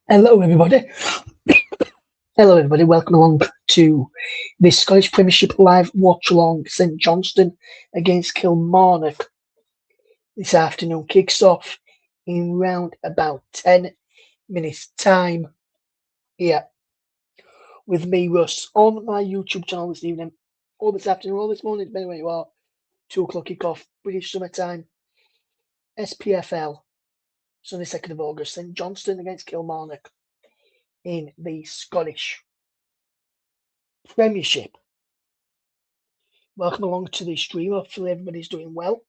Hello, everybody. Hello, everybody. Welcome along to the Scottish Premiership live watch-along. St Johnstone against Kilmarnock this afternoon kicks off in round about 10 minutes' time here with me, Russ, on my YouTube channel this evening, or this afternoon, or this morning, depending where you are. 2 o'clock kickoff, British summertime, SPFL, Sunday 2nd of August. St Johnstone against Kilmarnock in the Scottish Premiership. Welcome along to the stream. Hopefully everybody's doing well.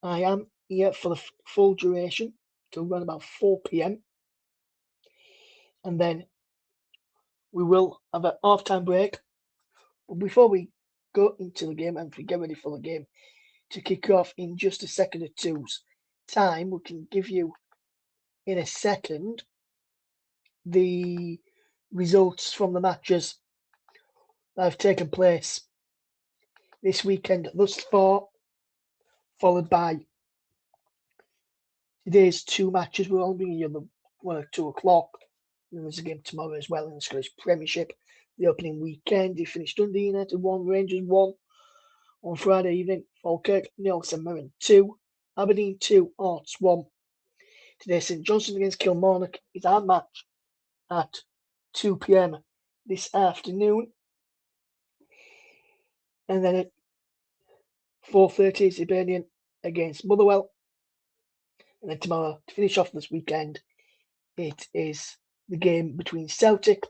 I am here for the full duration till around about 4 p.m. and then we will have a half-time break. But before we go into the game and we get ready for the game to kick off in just a second or two's time, we can give you in a second the results from the matches that have taken place this weekend thus far, followed by today's 2 matches. We're only bringing you the one at 2 o'clock. And there's a game tomorrow as well in the Scottish Premiership. The opening weekend, it finished Dundee United 1, Rangers 1 on Friday evening. Falkirk 0, St Mirren 2, Aberdeen 2, Hearts 1. Today, St Johnstone against Kilmarnock is our match at 2 p.m. this afternoon. And then at 4:30 is Hibernian against Motherwell. And then tomorrow, to finish off this weekend, it is the game between Celtic,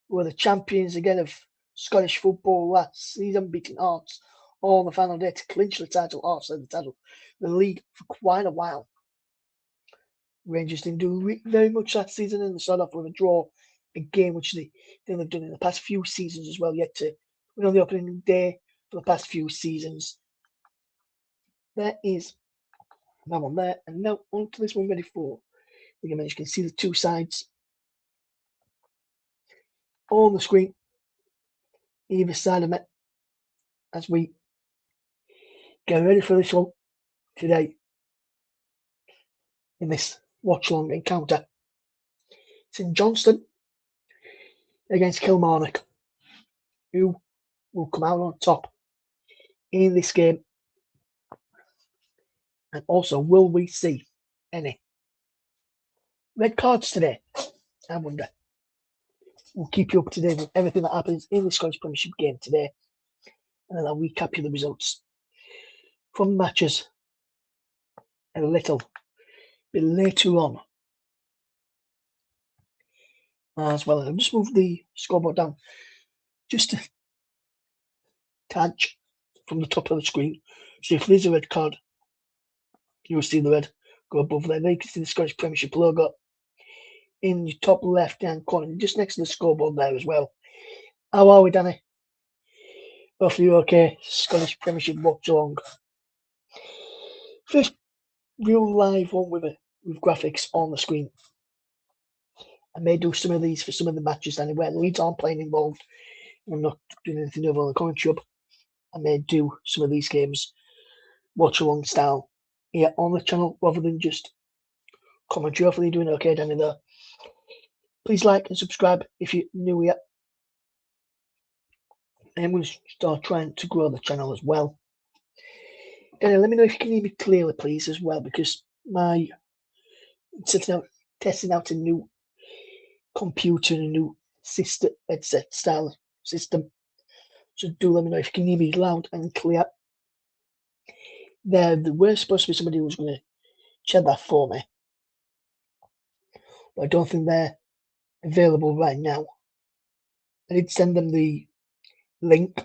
who are the champions again of Scottish football last season, beating Hearts on the final day to clinch the title. Hearts led the title, the league for quite a while. Rangers didn't do very much last season, and they started off with a draw, a game which they've done in the past few seasons as well, yet to win on the opening day for the past few seasons. There is that one there, and now on to this one ready for the game. As you can see the 2 sides on the screen, either side of it, as we get ready for this one today in this watch-along encounter. St Johnstone against Kilmarnock. Who will come out on top in this game? And also, will we see any red cards today? I wonder. We'll keep you up to date with everything that happens in the Scottish Premiership game today. And then I'll recap you the results from the matches a little bit later on as well. I'll just move the scoreboard down just a touch from the top of the screen. So if there's a red card, you'll see the red go above there. Then you can see the Scottish Premiership logo in your top left-hand corner, just next to the scoreboard there as well. How are we, Danny? Hopefully you're okay. Scottish Premiership watch-along. First real live one with graphics on the screen. I may do some of these for some of the matches anyway. Leeds aren't playing involved. I'm not doing anything over on the commentary hub. I may do some of these games watch-along style here on the channel rather than just commentary. Hopefully you're doing okay, Danny, though. Please like and subscribe if you're new here. I'm going to start trying to grow the channel as well. Danny, let me know if you can hear me clearly, please, as well, because I'm testing out a new computer and a new headset style system. So do let me know if you can hear me loud and clear. There were supposed to be somebody who was going to check that for me, but I don't think they're available right now. I did send them the link,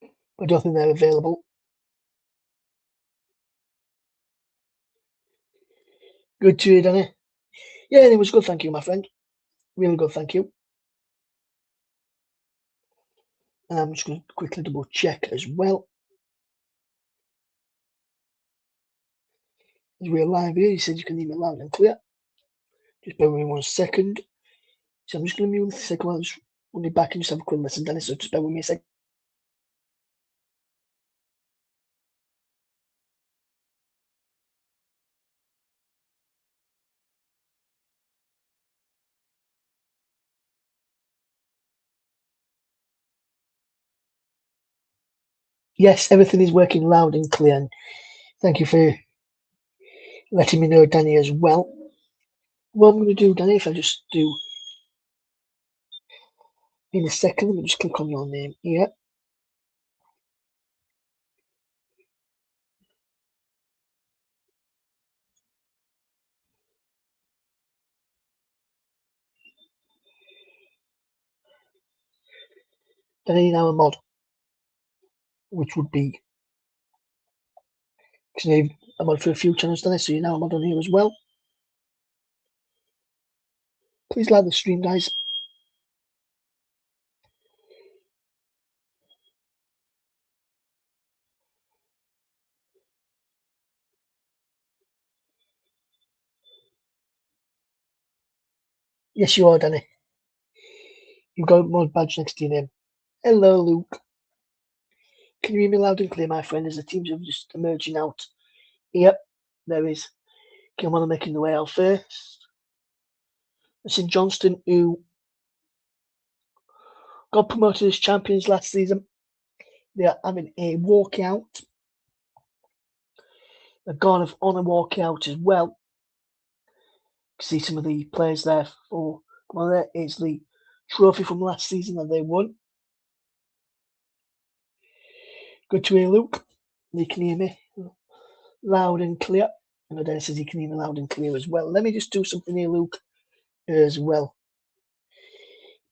but I don't think they're available. Good to hear, Danny. Yeah, it was good, thank you, my friend. Really good, thank you. And I'm just going to quickly double check as well. As we're live here, you said you can hear me loud and clear. Just bear with me 1 second. So I'm just going to mute the second one. Just run it back and just have a quick listen, Dennis. So just bear with me a second. Yes, everything is working loud and clear. And thank you for letting me know, Danny, as well. What I'm going to do, Danny, if I just do in a second, let me just click on your name here. Danny, now a mod, which would be because you need a mod for a few channels, Danny, so you're now a mod on here as well. Please like the stream, guys. Yes, you are, Danny. You've got a mod badge next to your name. Hello, Luke. Can you hear me loud and clear, my friend, as the teams are just emerging out? Yep, there is Kilmarnock making the way out first. St Johnstone, who got promoted as champions last season, they are having a walkout. A Guard of Honour walkout as well. You can see some of the players there for there is the trophy from last season that they won. Good to hear, Luke. You can hear me loud and clear. I know Dennis says he can hear me loud and clear as well. Let me just do something here, Luke, as well.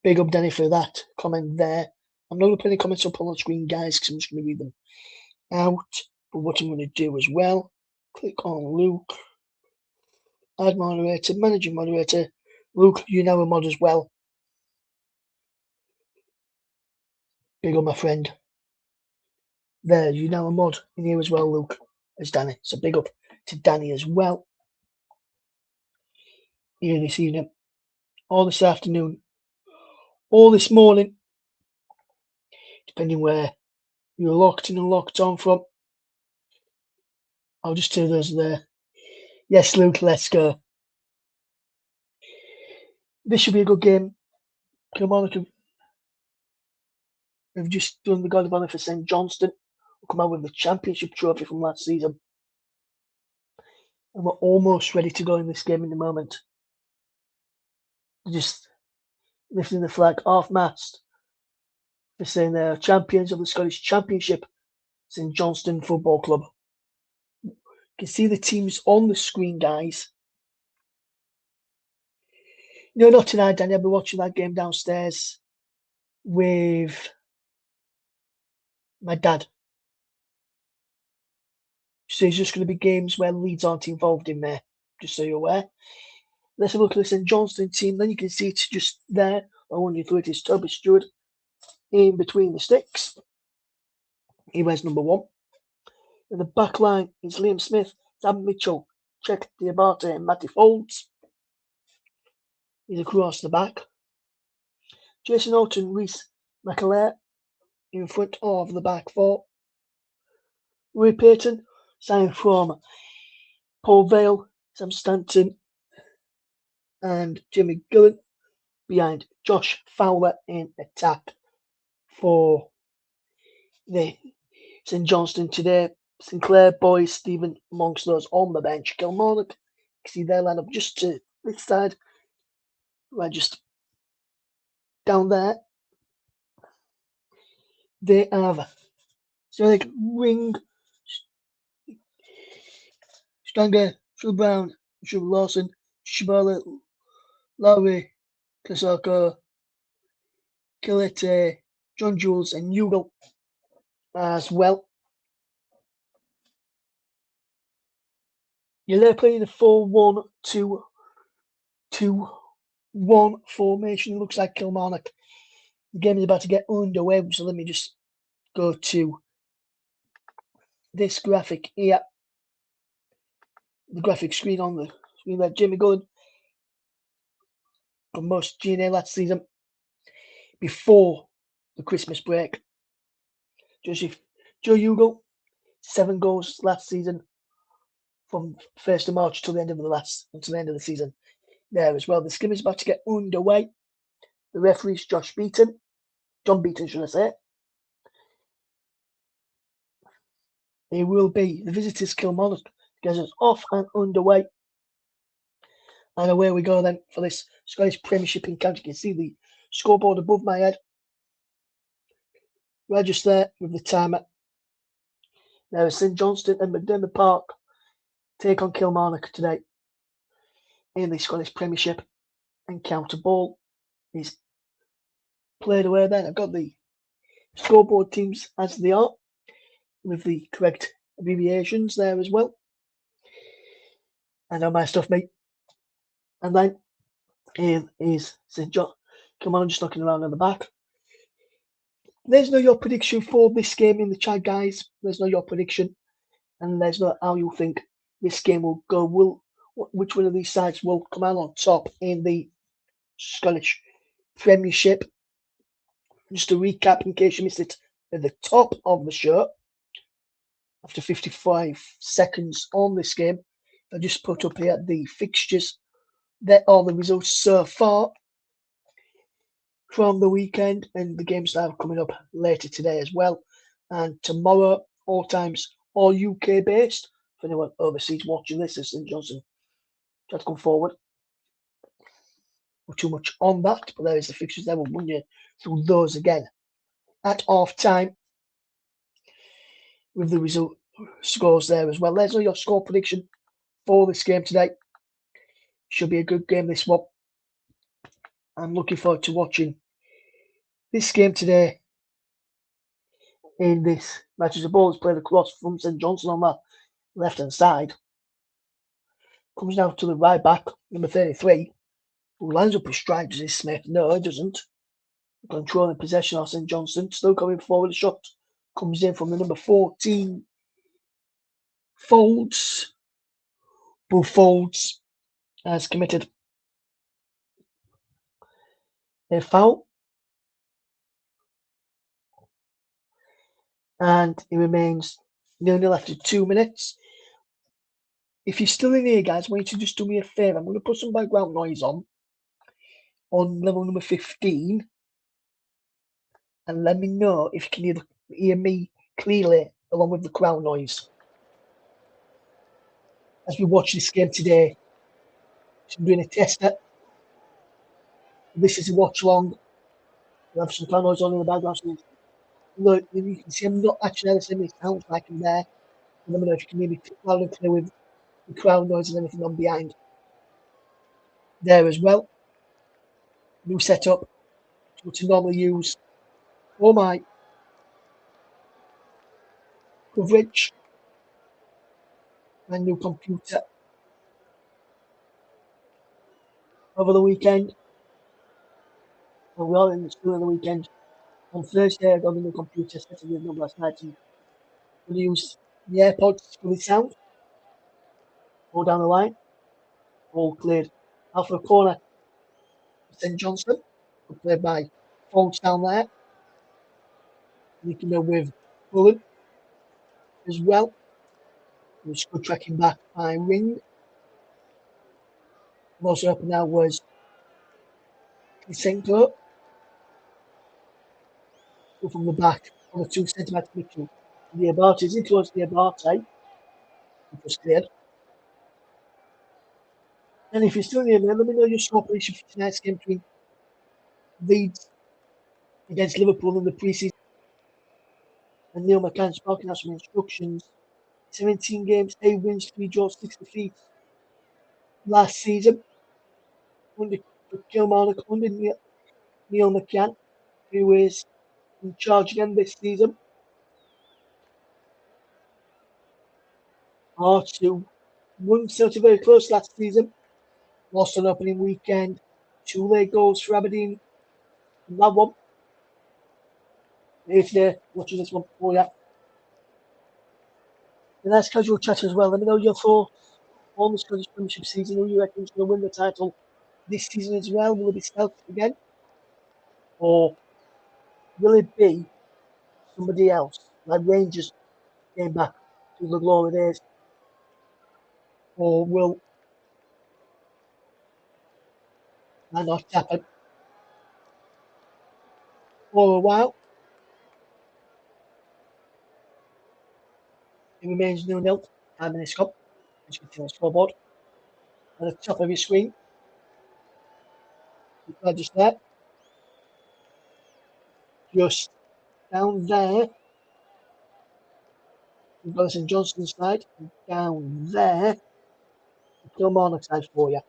Big up, Danny, for that comment there. I'm not going to put any comments up on the screen, guys, because I'm just going to read them out. But what I'm going to do as well, click on Luke, add moderator, managing moderator. Luke, you know a mod as well. Big up, my friend. There, you know a mod in here as well, Luke, as Danny. So big up to Danny as well. Here this evening, or this afternoon, or this morning, depending where you're locked in and locked on from. I'll just do those there. Yes, Luke, let's go. This should be a good game. Kilmarnock have just done the God of Honour for St Johnstone. We'll come out with the Championship trophy from last season. And we're almost ready to go in this game in the moment. Just lifting the flag half-mast. They're saying they're champions of the Scottish Championship, St Johnstone Football Club. You can see the teams on the screen, guys. No, not tonight, Danny. I'll be watching that game downstairs with my dad. So it's just going to be games where Leeds aren't involved in there, just so you're aware. Let's have a look at the St Johnstone team. Then you can see it's just there. I wonder if it is Toby Stewart in between the sticks. He wears number 1. In the back line is Liam Smith, Sam Mitchell, Czech Diabate, and Matty Folds. He's across the back. Jason Orton, Reece McAleer in front of the back 4. Rui Payton, signed from Paul Vale, Sam Stanton, and Jimmy Gillen behind Josh Fowler in attack for the St Johnstone today. Sinclair, Boys, Stephen amongst those on the bench. Kilmarnock, see their lineup just to this side, right, just down there. They have Sonic Ring, Stanger, Phil Brown, Phil Lawson, Shabala, Lowry, Kasako, Kilete, John Jules, and Ugal as well. You're playing a 4-1-2-2-1 formation. Looks like Kilmarnock. The game is about to get underway, so let me just go to this graphic here. The graphic screen on the screen there. Jimmy Gullen from most GNA last season before the Christmas break. Joe Ugal, 7 goals last season from 1st of March till the end of the season. There as well. The game is about to get underway. The referee's John Beaton, should I say. It will be the visitors Kilmarnock gets us off and underway. And away we go then for this Scottish Premiership encounter. You can see the scoreboard above my head. Right just there with the timer. There is St Johnstone and McDermott Park take on Kilmarnock today in the Scottish Premiership encounter. Ball is played away then. I've got the scoreboard teams as they are with the correct abbreviations there as well. I know my stuff, mate. And then here is St John. Come on, just knocking around on the back. There's no your prediction for this game in the chat, guys. There's no your prediction, and there's no how you think this game will go. Which one of these sides will come out on top in the Scottish Premiership? Just to recap, in case you missed it at the top of the show, after 55 seconds on this game, I just put up here the fixtures. There are the results so far from the weekend, and the games that are coming up later today as well. And tomorrow, all times, all UK based. For anyone overseas watching this, as St Johnstone try to come forward. Not too much on that, but there is the fixtures there. We'll run you through those again at half time with the result scores there as well. There's your score prediction for this game today. Should be a good game, this one. I'm looking forward to watching this game today. In this match, as the ball is played across from St Johnstone on the left hand side, comes down to the right back, number 33, who lines up his stride. Does this Smith? No, he doesn't. Controlling possession of St Johnstone, still coming forward. The shot comes in from the number 14, Folds. Bull Folds has committed a foul, and it remains nearly after 2 minutes. If you're still in here, guys, I want you to just do me a favour. I'm going to put some background noise on level number 15, and let me know if you can hear me clearly along with the crowd noise. As we watch this game today, so I'm doing a tester. This is a watch along. We'll have some crowd noise on in the background. So look, you can see I'm not actually listening. It sounds like I'm there. Let me know if you can hear me loud and clear with the crowd noise and anything on behind there as well. New setup to normally use for my coverage. My new computer over the weekend. Well, we are in the school on the weekend. On Thursday, I got a new computer set up with number last night, and I'm going to use the AirPods for the sound. Go down the line, all cleared. Out for a corner, St Johnstone, played by Folds down there. You can go with Bullen as well. Which good tracking back by Ring. And also up now was Lysenko. Go from the back on the 2 centimetre Mitchell. The Abate is in towards the Abate. It was cleared. And if you're still here, man, let me know your score prediction for tonight's game between Leeds against Liverpool in the pre-season. And Neil McCann's sparking out some instructions. 17 games, 8 wins, 3 draws, 6 defeats. Last season, under Kilmarnock, under Neil McCann, who is in charge again this season. R2 won Celtic very close last season. Lost on opening weekend. 2 late goals for Aberdeen. And that one. Here today, watching this one for you. And that's casual chat as well. Let me know your thoughts on the Scottish Premiership season. Who you reckon is going to win the title this season as well? Will it be Celtic again? Or will it be somebody else? Like Rangers came back to the glory days. Or will that not happen for a while? It remains 0-0. 5 minutes gone. As you can see on the scoreboard. At the top of your screen, just there, just down there, we've got the St Johnstone side, and down there, the Kilmarnock side for you.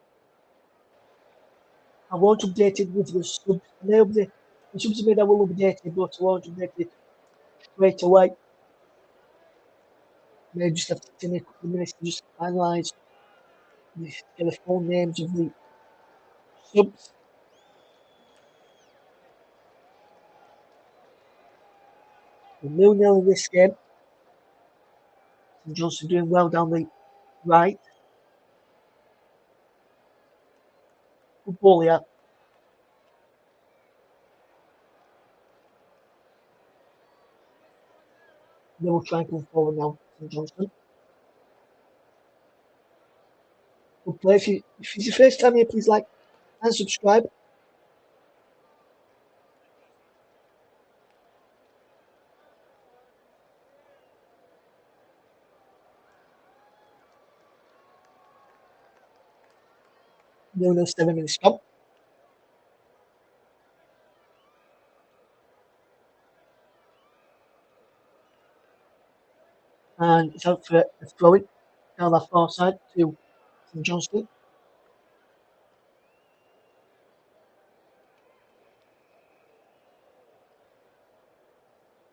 I won't update it with the subs. The subs made I will update it, but I won't update it straight away. May just have to take me a couple of minutes to just finalise the full names of the subs. 0-0 in this game. St Johnstone doing well down the right. Good ball here. They will try and come forward now, St Johnstone. Good play. If it's your first time here, please like and subscribe. No 7 minutes gone. And it's out for a throw-in down that far side to St Johnstone.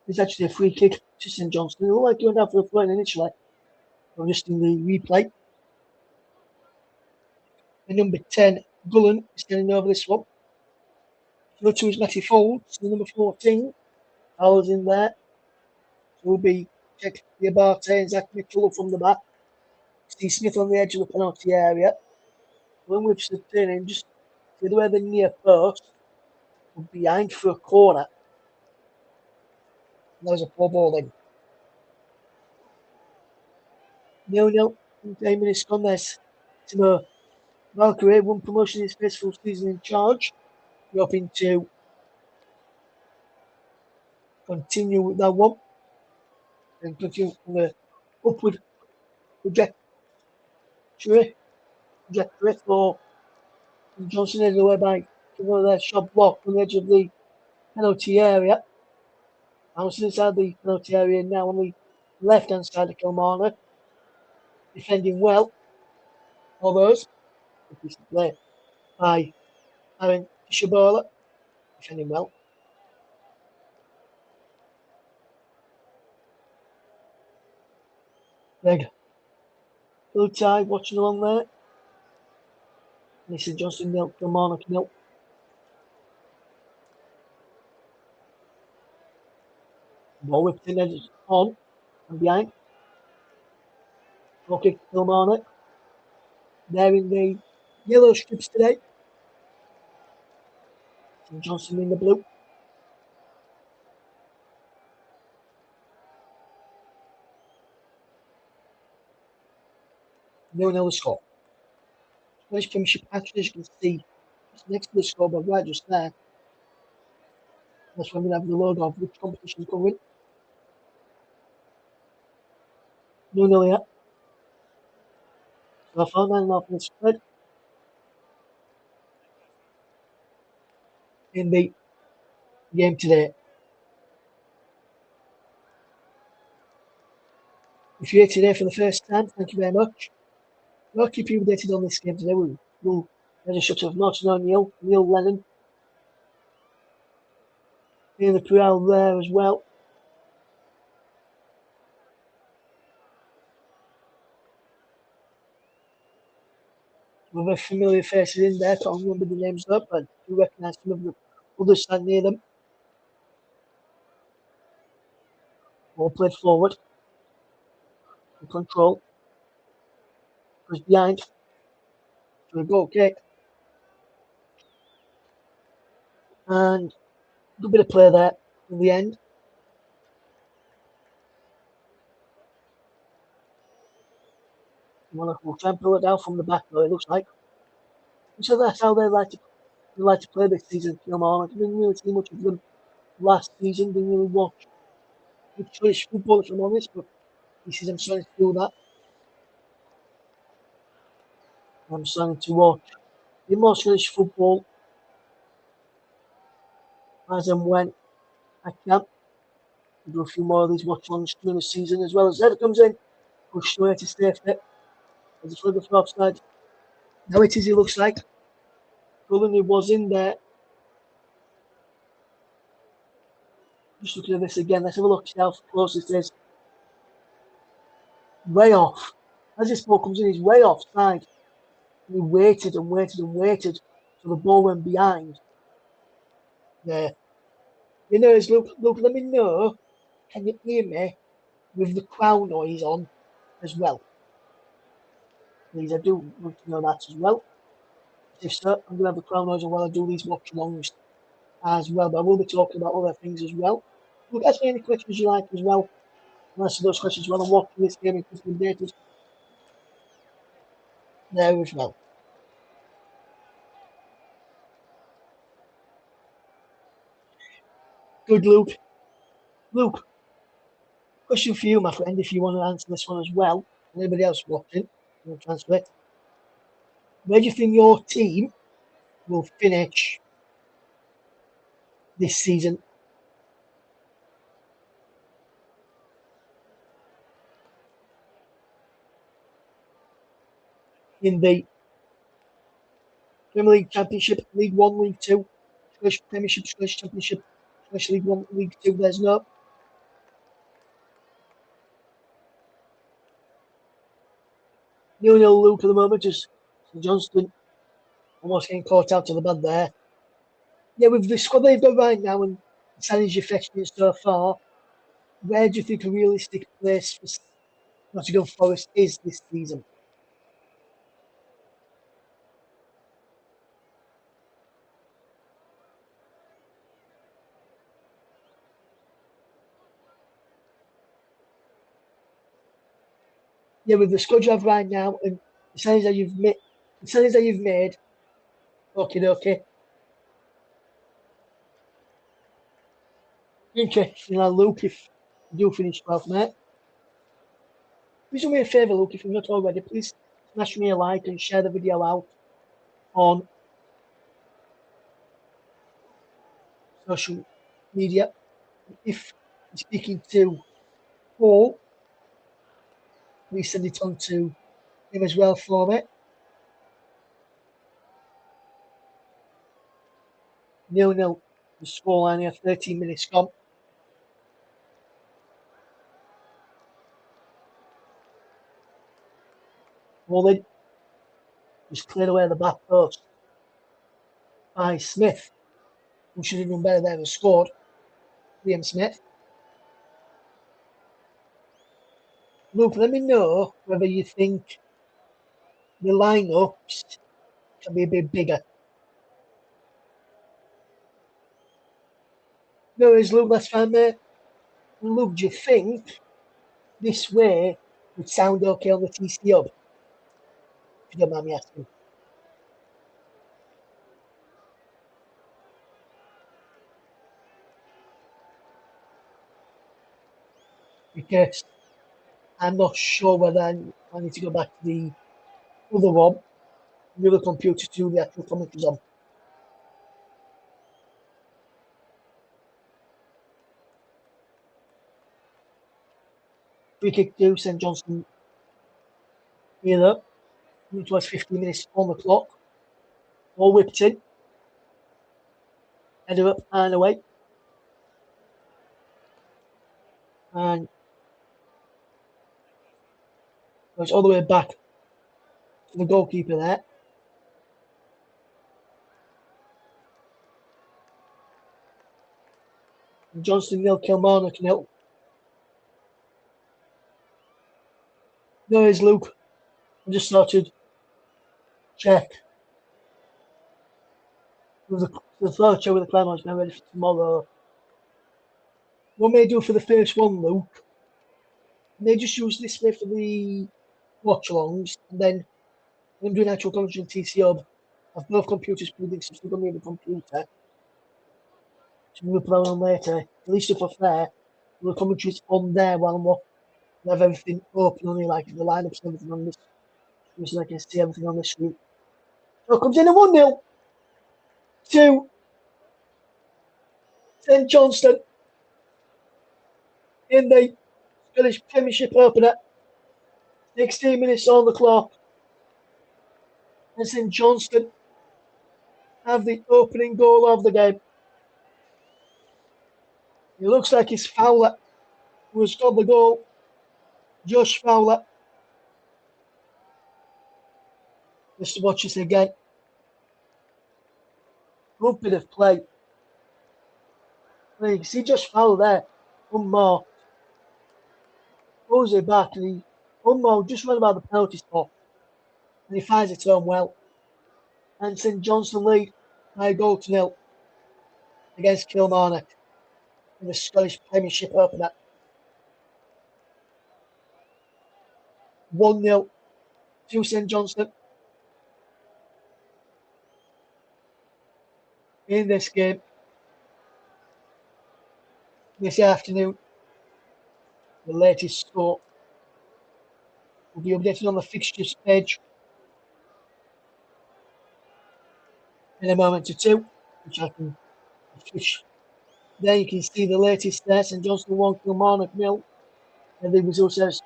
It's actually a free kick to St Johnstone. It looked like going down for a throw-in initially. But just in the replay. The number 10, Gullen, is standing over this one. Go to his Matty Folds, the number 14. Howell's in there. So will be checked the Abate and Zach Mitchell from the back. Steve Smith on the edge of the penalty area. When we've stood turning, just to the way the near post, behind for a corner. And that was a poor ball in. 0-0. 10 minutes gone. There's Timo Valkyrie, one promotion in his first full season in charge. We're hoping to continue with that one and continue on the upward trajectory for Johnson is away by their shot block on the edge of the penalty area. Bouncing inside the penalty area now on the left hand side of Kilmarnock. Defending well. All those. Decent play by Aaron Shabola. Defending well. Big. Blue tie watching along there. St Johnstone nil, Kilmarnock nil. Ball whipped in edge on and behind. Okay, Kilmarnock. They're in the yellow strips today. St Johnstone in the blue. No the score. Scottish Premiership action, as you can see, it's next to the scoreboard, right just there. That's when we have the logo of which competition coming. No yet. So I found 9.5 minutes spread in the game today. If you're here today for the first time, thank you very much. We'll keep you updated on this game today. We'll have a shot of Martin O'Neill, Neil Lennon, in the crowd there as well. With a familiar faces in there, can't remember the names up, but I do recognise some of the others stand near them. Ball played forward. In control. Goes behind. For a goal kick. And a good bit of play there in the end. We'll try and pull it down from the back, though, it looks like. So that's how they like to play this season. Kilmarnock. I didn't really see much of them last season. Didn't really watch much Scottish football, if I'm honest, but This is I'm starting to do that. I'm starting to watch the more Scottish football as and when I can. We'll do a few more of these watch-alongs during the season as well as Ed comes in. Pushed away to stay fit. As a further for offside. Now it is, it looks like. Cullen was in there. Just looking at this again. Let's have a look, see how close it is. Way off. As this ball comes in, he's way offside. And he waited and waited and waited till the ball went behind. There. You know, Luke, let me know. Can you hear me with the crowd noise on as well? Please, I do want to know that as well. If so, I'm going to have the crowd noise on while I do these watch-alongs as well. But I will be talking about other things as well. Look, ask me any questions you like as well. And answer those questions while I'm watching this game and keeping updated there as well. Good, Luke. Luke, question for you, my friend, if you want to answer this one as well. Anybody else watching, we'll transfer it. Where do you think your team will finish this season? In the Premier League Championship, League One, League Two, Scottish Premiership, Scottish Championship, Scottish League One, League Two. There's no 0-0 Luke at the moment. Just St Johnstone almost getting caught out to the bad there. Yeah, with the squad they've got right now and the signings you've fetched so far, where do you think a realistic place for Nottingham Forest is this season? Yeah, with the squad you have right now and the signings that you've made, okay. Interesting, now, Luke, if you do finish 12th, mate. Please do me a favour, Luke, if you're not already, please smash me a like and share the video out on social media. If you're speaking to Paul, please send it on to him as well for me. 0-0, the scoreline here, 13 minutes gone. Mullin was cleared away at the back post by Smith, who should have done better there and scored. Liam Smith. Luke, let me know whether you think the lineups can be a bit bigger. No, it's Luke, that's fine, mate. Luke, do you think this way would sound okay on the TC Hub? If you don't mind me asking. Because I'm not sure whether I need to go back to the other one, the other computer to do the actual commentaries on. Free kick to St Johnstone here up. It was 15 minutes on the clock. All whipped in. Header up and away. And goes all the way back to the goalkeeper there. And Johnston nil, Kilmarnock nil. No, it's Luke. I just started check with the third show with the Clowns now ready for tomorrow. What may I do for the first one, Luke? May I just use this way for the watch-alongs, and then when I'm doing actual commentary on TC Hub, I've both computers proving some stuff on the computer. So we'll put that on later. At least if we're fair, the commentary's on there while I'm I have everything open on me, like the lineups and everything on this, so I can see everything on the screen. So it comes in a 1-0 to St Johnstone in the Scottish Premiership opener. 16 minutes on the clock. And St Johnstone have the opening goal of the game. It looks like it's Fowler who has got the goal. Josh Fowler. Let's watch this again. Good bit of play. You can see Josh Fowler there, unmarked. Throws it back and he unmarked, just run about the penalty spot. And he finds it home well. And St Johnstone lead by a goal to 0 against Kilmarnock in the Scottish Premiership opener. 1-0 to St Johnstone in this game this afternoon. The latest score will be updated on the fixtures page in a moment or two, which I can switch. There you can see the latest there. St Johnstone 1, Kilmarnock 0. And the result says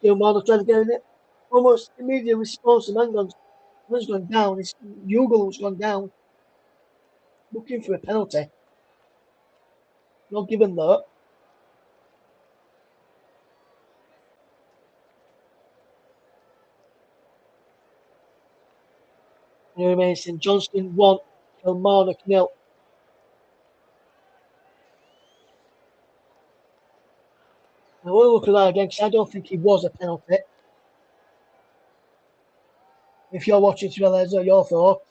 Kilmarnock trying to get in it. Almost immediate response. The man's gone down. It's Ugle who's gone down, looking for a penalty. Not given that. And it remains St Johnstone 1, Kilmarnock 0. I will look at that again because I don't think it was a penalty. If you're watching as well, let us know your thoughts.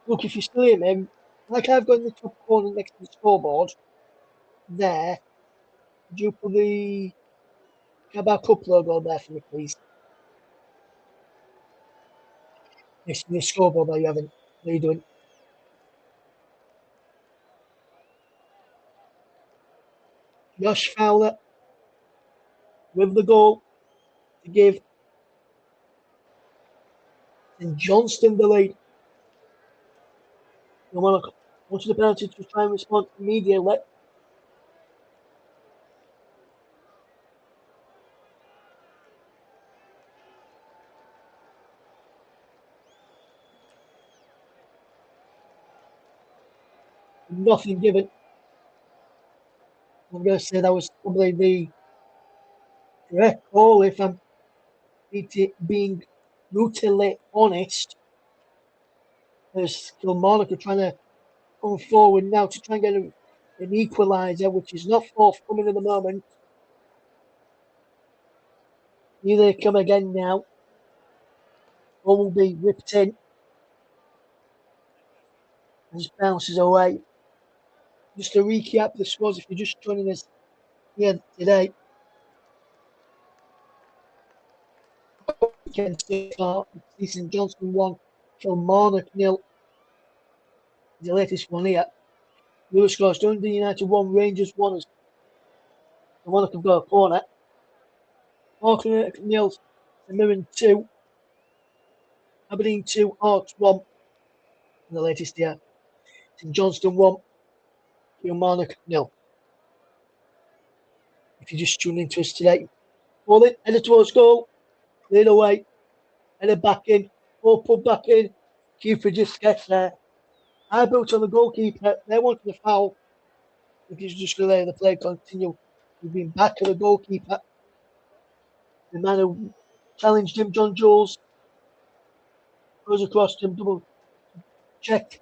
Look, if you still hear me, like I've got in the top corner next to the scoreboard, there, would you put the Carabao Cup logo there for me, please? Next to the scoreboard that you haven't. What are you doing? Josh Fowler with the goal to give St Johnstone the lead. Kilmarnock wanted the penalty to try and respond immediately. Nothing given. I'm going to say that was probably the correct call if I'm being brutally honest. As Kilmarnock are trying to come forward now to try and get an equaliser, which is not forthcoming at the moment. Here they come again now. Ball will be whipped in. And just bounces away. Just to recap the scores, if you're just joining us here today. Against St Johnstone 1, Kilmarnock 0. The latest one here. The other scores: Dundee United 1, Rangers 1 as Kilmarnock have got a corner. Falkirk 0, St Mirren 2, Aberdeen 2, Hawks 1. And the latest here: St Johnstone 1, Kilmarnock 0. If you're just tuning into us today, ball in, headed towards goal, cleared away, headed back in, ball put back in. Keeper just gets there. I built on the goalkeeper. They wanted the foul. If he's just going to let the play continue, we've been back at the goalkeeper. The man who challenged him, John Jules, goes across to him, double check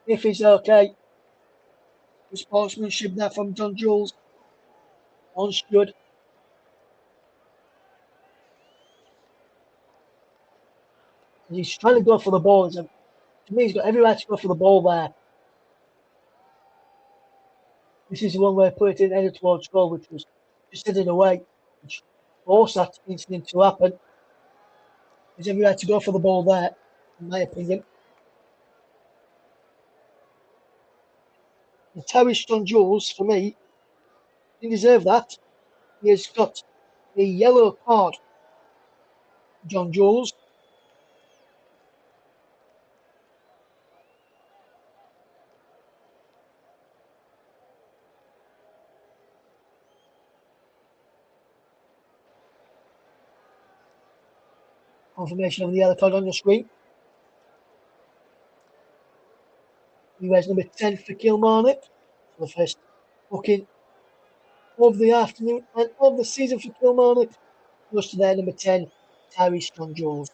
if he's okay. The sportsmanship there from John Jules. On good. He's trying to go for the ball. To me, he's got every right to go for the ball there. This is the one where I put it in headed towards goal, which was just headed away, which forced that incident to happen. He's every right to go for the ball there, in my opinion. The Terrace John Jules, for me, didn't deserve that. He has got a yellow card, John Jules. Confirmation of the yellow card on your screen. He wears number 10 for Kilmarnock for the first booking of the afternoon and of the season for Kilmarnock. Goes to their number 10, Tyrese John Jules.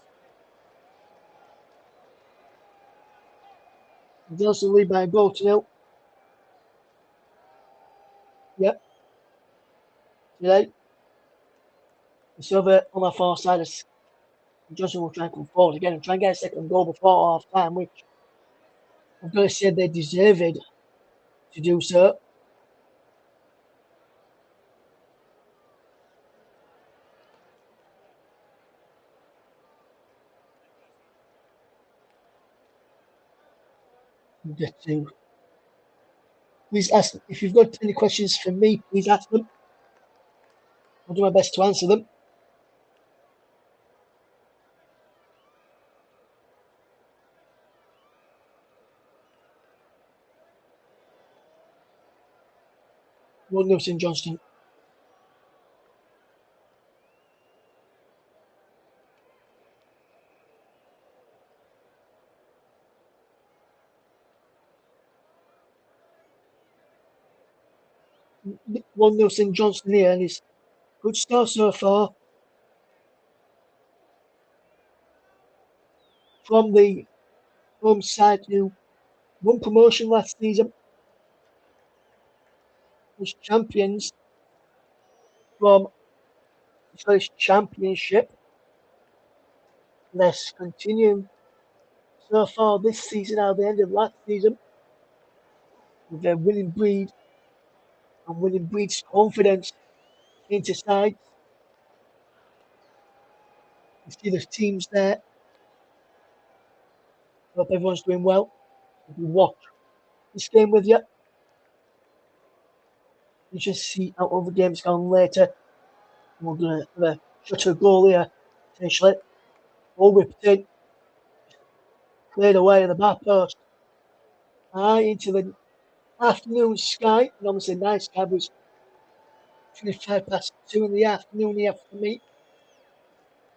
Johnson lead by a goal to nil. Yep. Today. It's over on our far side. As Johnson will try and come forward again and try and get a second goal before half time, which I've got to say they deserved to do so. Get to. Please ask if you've got any questions for me. Please ask them. I'll do my best to answer them. St Johnstone. St Johnstone here, and it's good start so far from the home side who won promotion last season as champions from the Scottish Championship. Let's continue so far this season at the end of last season with their winning breed and winning breed's confidence into sides. You see the teams there. Hope everyone's doing well. If you watch this game with you, you just see how other games gone later. We're going to have a shot a goal here, potentially. All whipped in, cleared away at the back post. Into the afternoon sky, and obviously night sky was 2 in the afternoon here for me.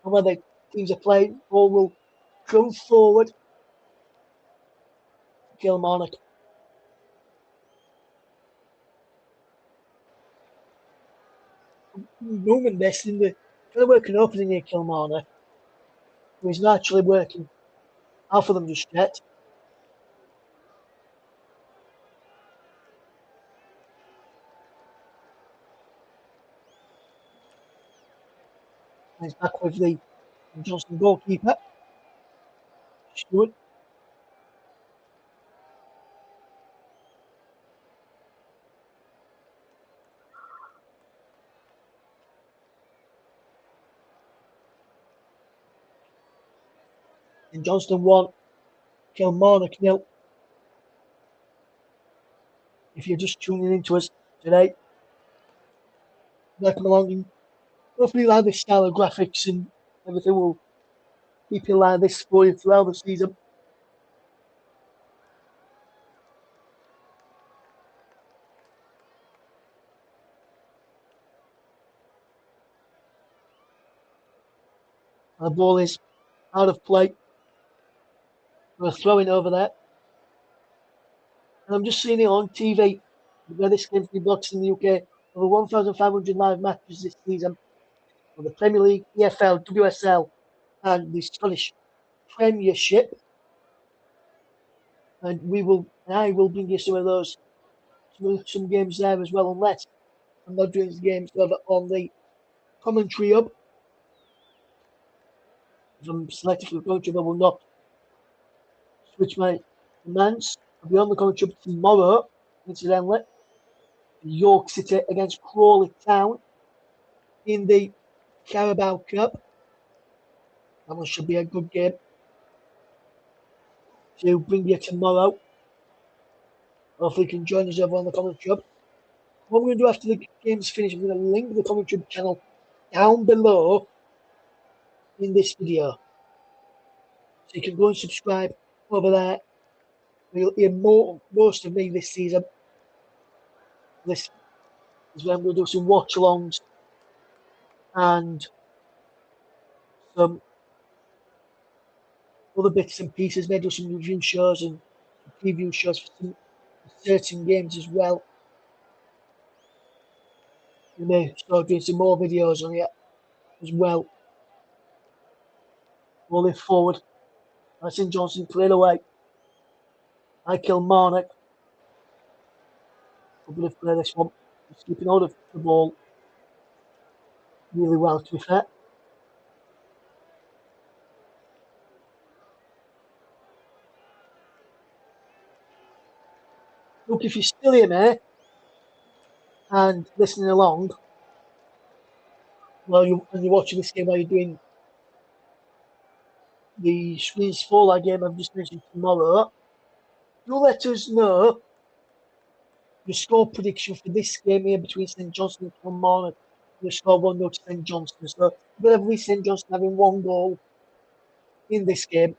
And when the teams are playing, all will come forward. Kilmarnock. Movement this in the kind of working opening here, Kilmarnock, who is not actually working out for them just yet. And he's back with the Johnson goalkeeper, Stewart. And Johnston 1, Kilmarnock 0. If you're just tuning into us today, welcome along and hopefully like this style of graphics and everything will keep you like this for you throughout the season. And the ball is out of play. We're throwing over there. And I'm just seeing it on TV, where this game's been boxed in the UK. Over 1,500 live matches this season for the Premier League, EFL, WSL, and the Scottish Premiership. And I will bring you some of those, some games there as well, unless I'm not doing the games over on the commentary hub. If I'm selected for the commentary hub, I will not switch my commands. I'll be on the commentary hub tomorrow, incidentally. York City against Crawley Town in the Carabao Cup. That one should be a good game to bring you tomorrow. Hopefully you can join us over on the commentary hub. What we're going to do after the game's finished, I'm going to link the commentary channel down below in this video. So you can go and subscribe over there. You'll hear most of me this season. This is where I'm going to do some watch-alongs and some other bits and pieces. Maybe do some review shows and preview shows for some certain games as well. We may start doing some more videos on it as well. Rolling forward. St Johnstone cleared away. Kilmarnock. I'm going to play this one. Just keeping hold of the ball really well, to be fair. Look, if you're still here, mate, and listening along, you're watching this game while you're doing the Screens for that game I've just mentioned tomorrow, do let us know your score prediction for this game here between St Johnstone and Kilmarnock. The score 1-0 to St Johnstone. So we'll have St Johnstone having one goal in this game.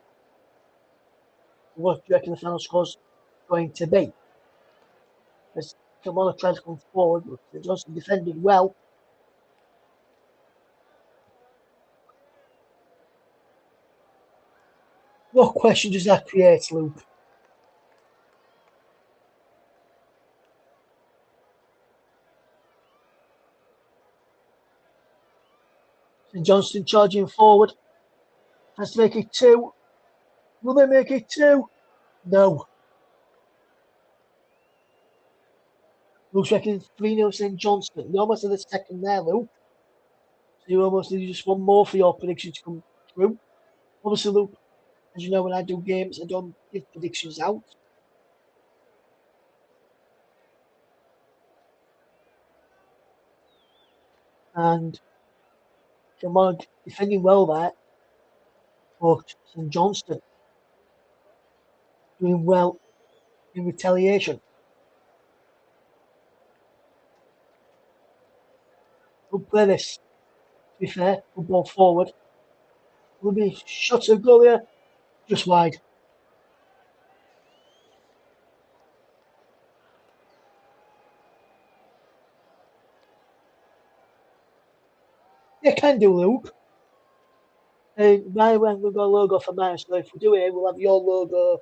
What do you reckon the final score's going to be? As Kilmarnock tried to come forward, but St Johnstone defended well. What question does that create, Luke? St Johnstone charging forward. Has to make it 2. Will they make it 2? No. Luke's reckon 3-0 St Johnstone. You almost had the second there, Luke. So you almost need just one more for your prediction to come true. Obviously, Luke, as you know, when I do games, I don't give predictions out. And Kilmarnock defending well there. But St Johnstone doing well in retaliation. Good play this. To be fair, good ball forward. Will be shot a goal here. Just wide. You can do, Luke. My one we've got a logo for mine, so if we do it, we'll have your logo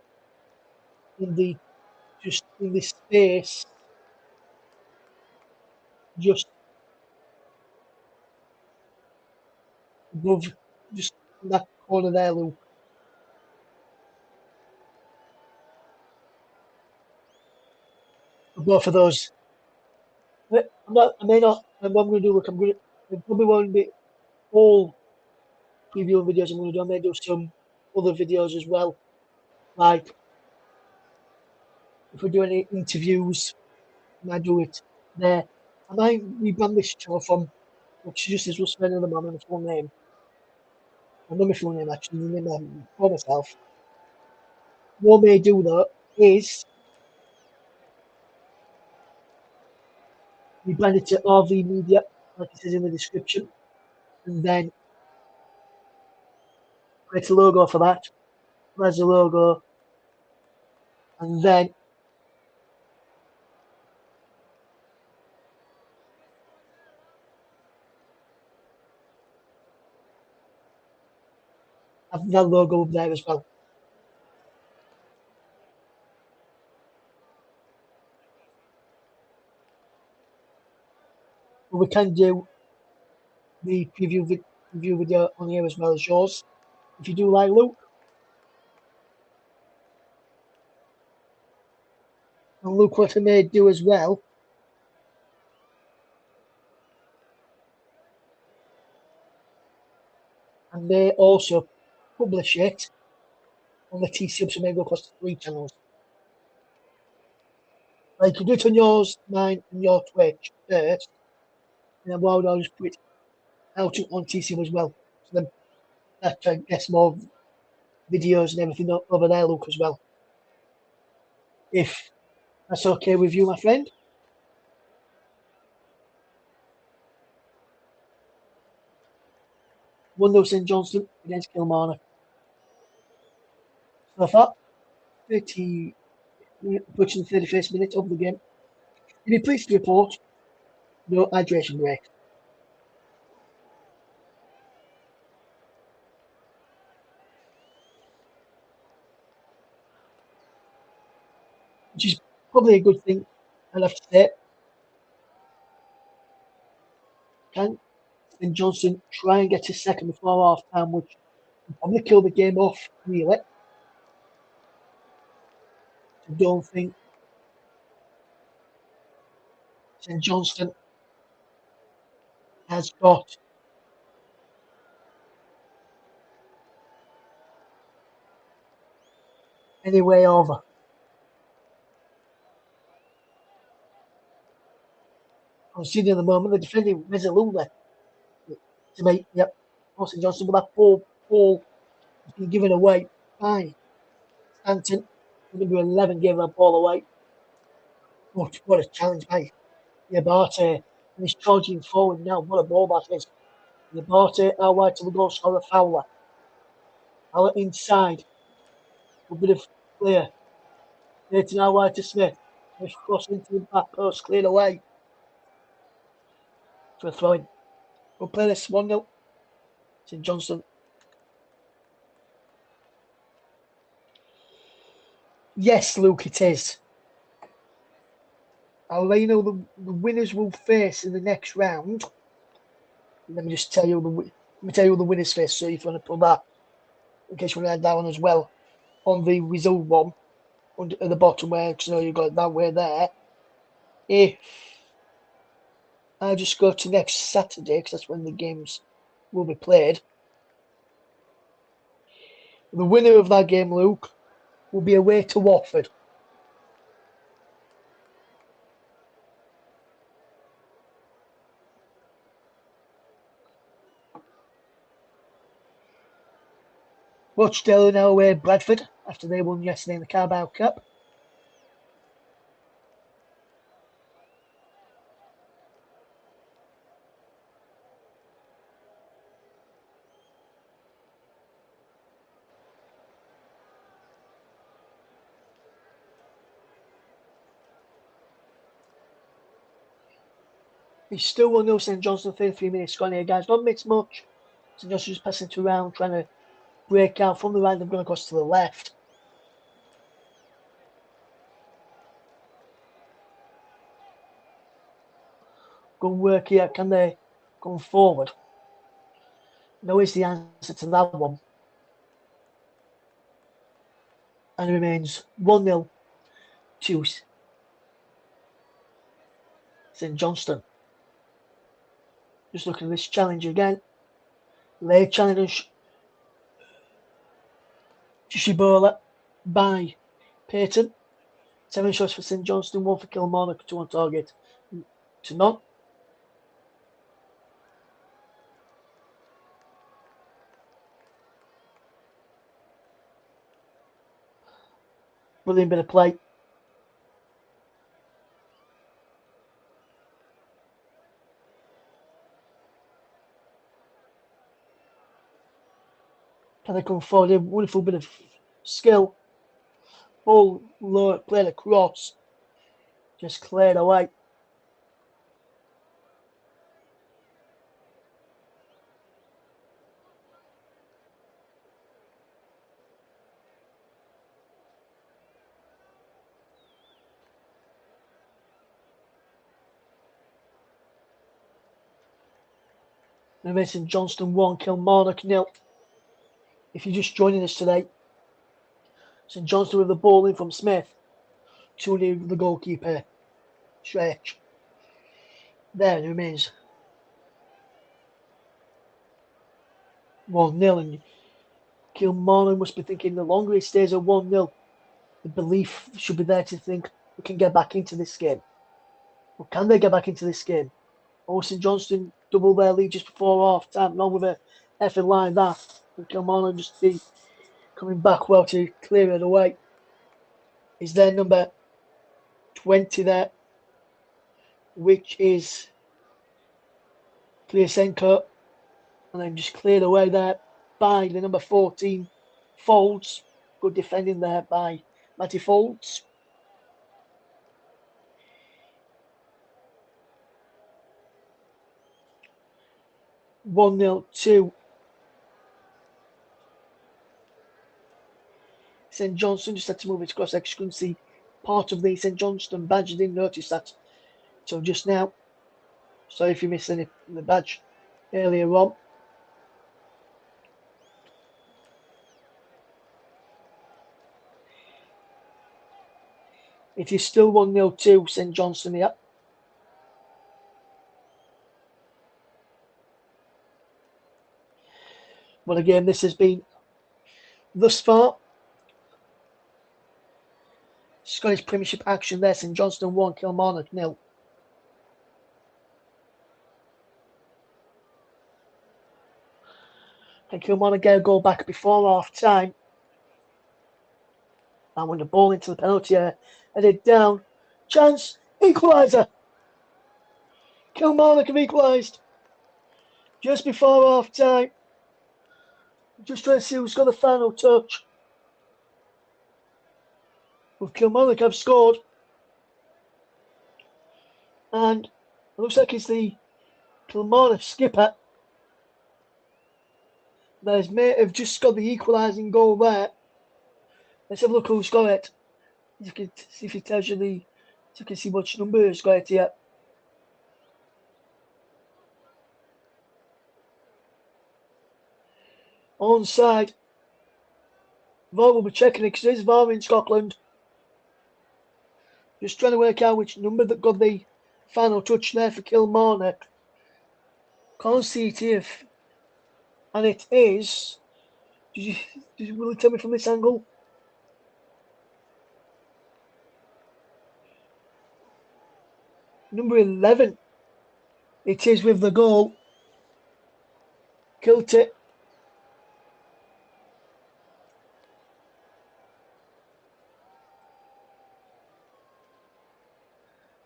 in the just in this space, just above, just in that corner there, Luke. For both of those. I may not. And what I'm going to do, look, I probably won't be all previewing videos I'm going to do. I may do some other videos as well, like if we do any interviews, I might do it there. I might rebrand this channel from, which just as Russ Vernon at the moment, full name. I know my full name actually, the name I call myself. What I may do though is rebrand it to RV Media, like it says in the description, and then create a logo for that. There's a logo, and then have that logo up there as well. But we can do the preview video on here as well as yours. If you do like Luke. And look what I may do as well. I may also publish it on the TCUB, so maybe across the 3 channels. Like you can do it on yours, mine, and your Twitch first. And then I'll just put it out on TCUB as well. So then that gets more videos and everything over there, Luke, as well. If That's okay with you, my friend? 1-0 St Johnstone against Kilmarnock. So far, 30, approaching the 31st minute of the game. You'll be pleased to report no hydration break, which is probably a good thing, I'd have to say. Can St Johnstone try and get a second before half time, which will probably kill the game off, really? I don't think St Johnstone has got any way over. Considering at the moment they're defending resolutely to make, yep, St Johnstone, but that poor ball has been given away by Stanton. Number 11 gave that ball away. What a challenge by Yabate. And he's charging forward now. What a ball that is. Yabate out wide to the goal scorer Fowler. Fowler inside. A bit of clear. Leighton out wide to Smith. Smith cross into the back post, cleared away for a throw in. We'll play this 1-0. St Johnstone. Yes, Luke, it is. I'll let you know the winners will face in the next round. Let me just tell you the winners face. So if you want to put that, in case you want to add that one as well, on the result one at the bottom where you know you got it that way there. If I just go to next Saturday, because that's when the games will be played, the winner of that game, Luke, will be away to Watford. Rochdale are now away at Bradford after they won yesterday in the Carabao Cup. He's still 1-0 St Johnstone, 33 minutes gone here, guys. Not missed much. St Johnstone just passing it around, trying to break out from the right. They've gone across to the left. Good work here. Can they go forward? No is the answer to that one. And it remains 1-0 to St Johnstone. Just looking at this challenge again. Late challenge to Shibola by Payton. 7 shots for St Johnstone, 1 for Kilmarnock, 2 on target to none. Brilliant bit of play. Can they come forward? A wonderful bit of skill. Ball low, played across. Just cleared away. And St Johnstone 1, Kilmarnock 0. If you're just joining us today, St Johnstone with the ball in from Smith. 2 near the goalkeeper. Stretch. There it remains 1-0. And Kilmarnock must be thinking the longer it stays at 1-0, the belief should be there to think we can get back into this game. Well, can they get back into this game? Or St Johnstone double their lead just before half time, along with a effort like that. And Kilmarnock just be coming back well to clear it away. Is their number 20 there, which is Pliasenko, and then just cleared away there by the number 14, Folds. Good defending there by Matty Folds. One 0 to St Johnstone. Just had to move it across. I couldn't see part of the St Johnstone badge. I didn't notice that till just now. Sorry if you missed any the badge earlier on. It is still 1 0 to St Johnstone here. But again, this has been thus far Scottish Premiership action there. St Johnstone 1, Kilmarnock 0. And Kilmarnock get a goal back before half time. And when the ball into the penalty area, headed down. Chance, equaliser. Kilmarnock have equalised just before half time. Just trying to see who's got the final touch. Well, Kilmarnock have scored. And it looks like it's the Kilmarnock skipper that may have just got the equalising goal there. Let's have a look who's got it. You can see if it tells you so you can see which number has got it here. Onside. VAR will be checking it because there's VAR in Scotland. Just trying to work out which number that got the final touch there for Kilmarnock. Can't see it here. And it is. Will you tell me from this angle? Number 11. It is with the goal. Kilt it.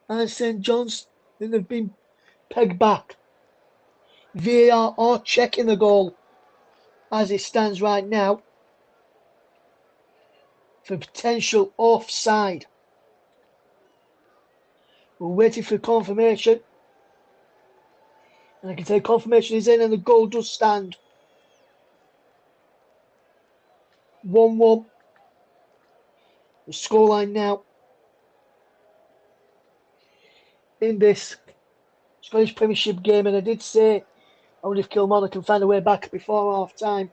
And St Johnstone have been pegged back. VAR are checking the goal as it stands right now for potential offside. We're waiting for confirmation. And I can tell you confirmation is in and the goal does stand. 1-1. The scoreline now in this Scottish Premiership game, and I did say I wonder if Kilmarnock can find a way back before half time,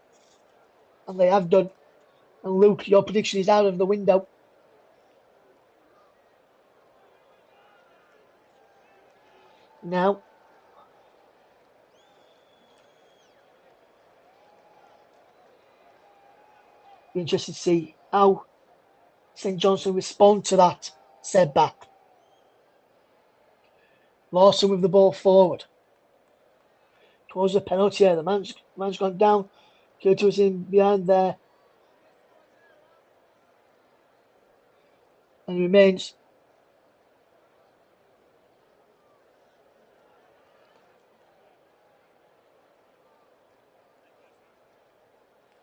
and they have done. And Luke, your prediction is out of the window. Now, be interested to see how St Johnstone respond to that setback. Lawson with the ball forward towards the penalty area. The man's gone down. Kyoto is in behind there. And he remains.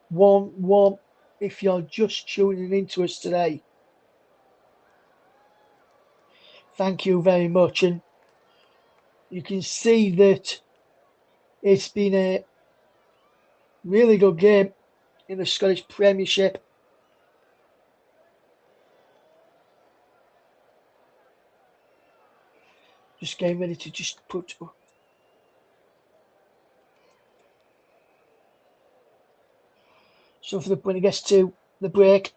One. If you're just tuning into us today, thank you very much. And you can see that it's been a really good game in the Scottish Premiership. Just getting ready to just put. So when it gets to the break,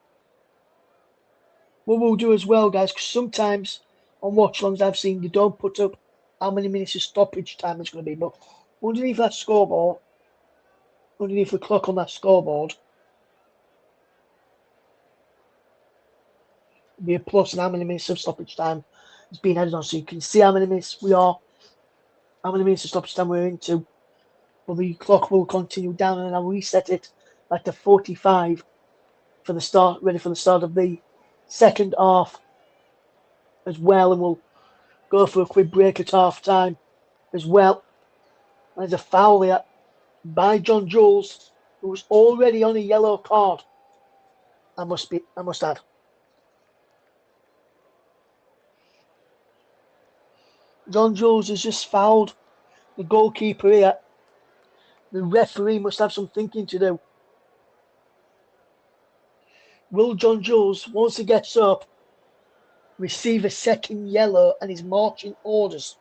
what we'll do as well, guys, because sometimes on watch-alongs I've seen they don't put up how many minutes of stoppage time it's going to be, but underneath that scoreboard, underneath the clock on that scoreboard, there'll be a plus and how many minutes of stoppage time is being added on, so you can see how many minutes how many minutes of stoppage time we're into. But the clock will continue down, and I'll reset it back to 45 for the start, ready for the start of the second half as well, and we'll go for a quick break at half time as well. There's a foul here by John Jules, who was already on a yellow card. I must add. John Jules has just fouled the goalkeeper here. The referee must have some thinking to do. Will John Jules, once he gets up, receive a second yellow and his marching orders?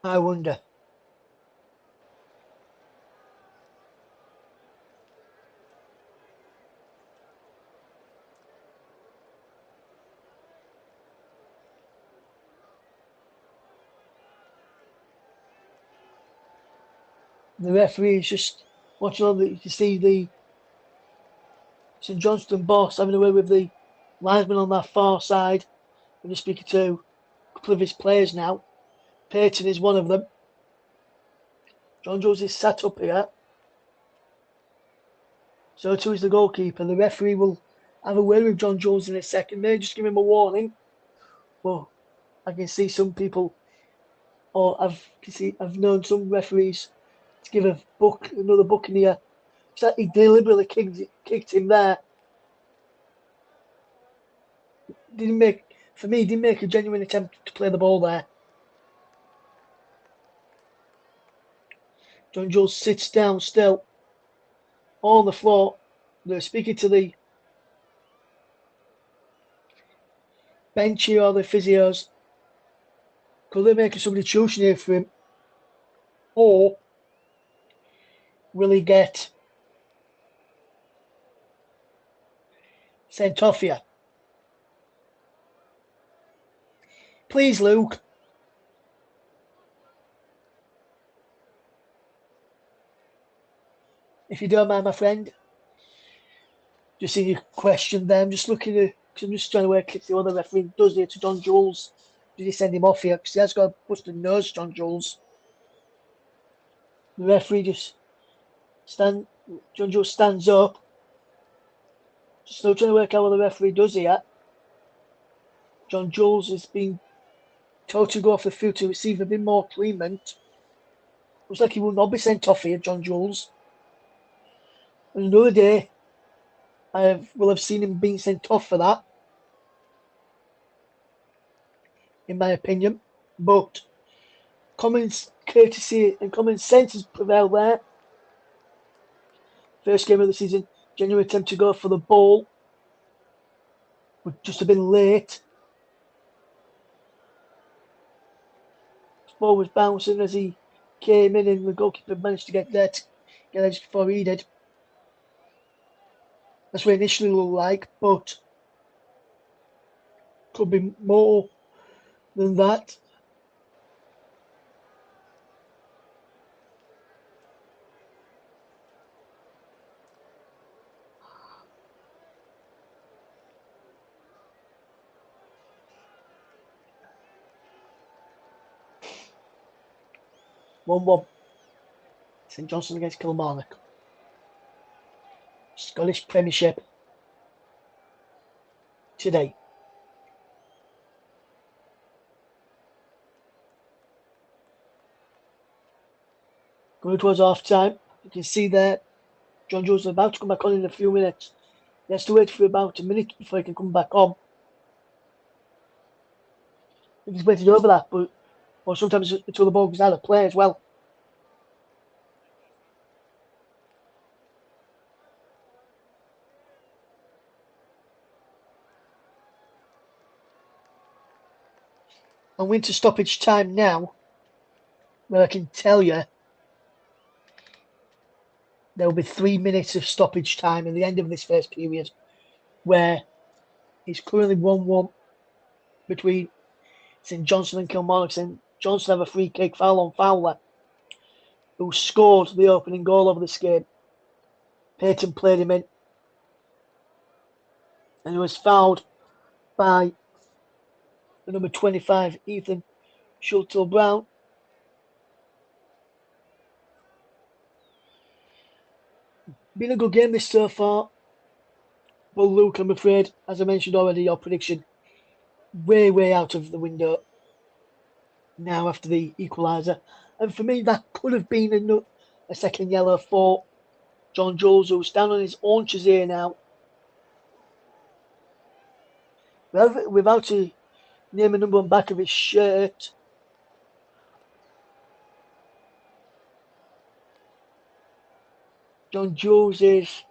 I wonder. The referee is just watching on. You can see the St Johnstone boss having a way with the linesman on that far side. I'm just speaking to a couple of his players now. Payton is one of them. John Jules is sat up here. So too is the goalkeeper. The referee will have a word with John Jules in a second. Maybe just give him a warning. Well, I can see some people, or I've known some referees to give another booking here. So he deliberately kicked him there. Didn't make a genuine attempt to play the ball there. John Jules sits down still on the floor. They're speaking to the bench here, or the physios. Could they make a substitution here for him? Or will he get sent off here? Please, Luke. If you don't mind, my friend. Just seeing you question them. Just looking at, because I'm just trying to work out what the referee does here to John Jules. Did he send him off here? Because he has got a busted nose, John Jules. The referee John Jules stands up. Just still trying to work out what the referee does here. John Jules has been told to go off the field to receive a bit more treatment. Looks like he will not be sent off here, John Jules. And another day, will have seen him being sent off for that, in my opinion. But common courtesy and common sense has prevailed there. First game of the season, genuine attempt to go for the ball. Would just have been late. The ball was bouncing as he came in, and the goalkeeper managed to get there just before he did. That's what it initially looked like, but could be more than that. One. St Johnstone against Kilmarnock. Scottish Premiership today. Going towards half time. You can see there John Jules is about to come back on in a few minutes. He has to wait for about a minute before he can come back on. I think he's waited over that, or sometimes until the ball goes out of play as well. And we're into stoppage time now, where I can tell you there will be 3 minutes of stoppage time at the end of this first period, where it's currently 1-1 between St Johnstone and Kilmarnock. St Johnstone have a free kick foul on Fowler, who scored the opening goal of this game. Payton played him in, and he was fouled by the number 25, Ethan Schulte-Brown. Been a good game this so far. But Luke, I'm afraid, as I mentioned already, your prediction way out of the window now after the equaliser. And for me, that could have been a second yellow for John Jules, who's down on his haunches here now. Without to name a number on the back of his shirt. John Jules is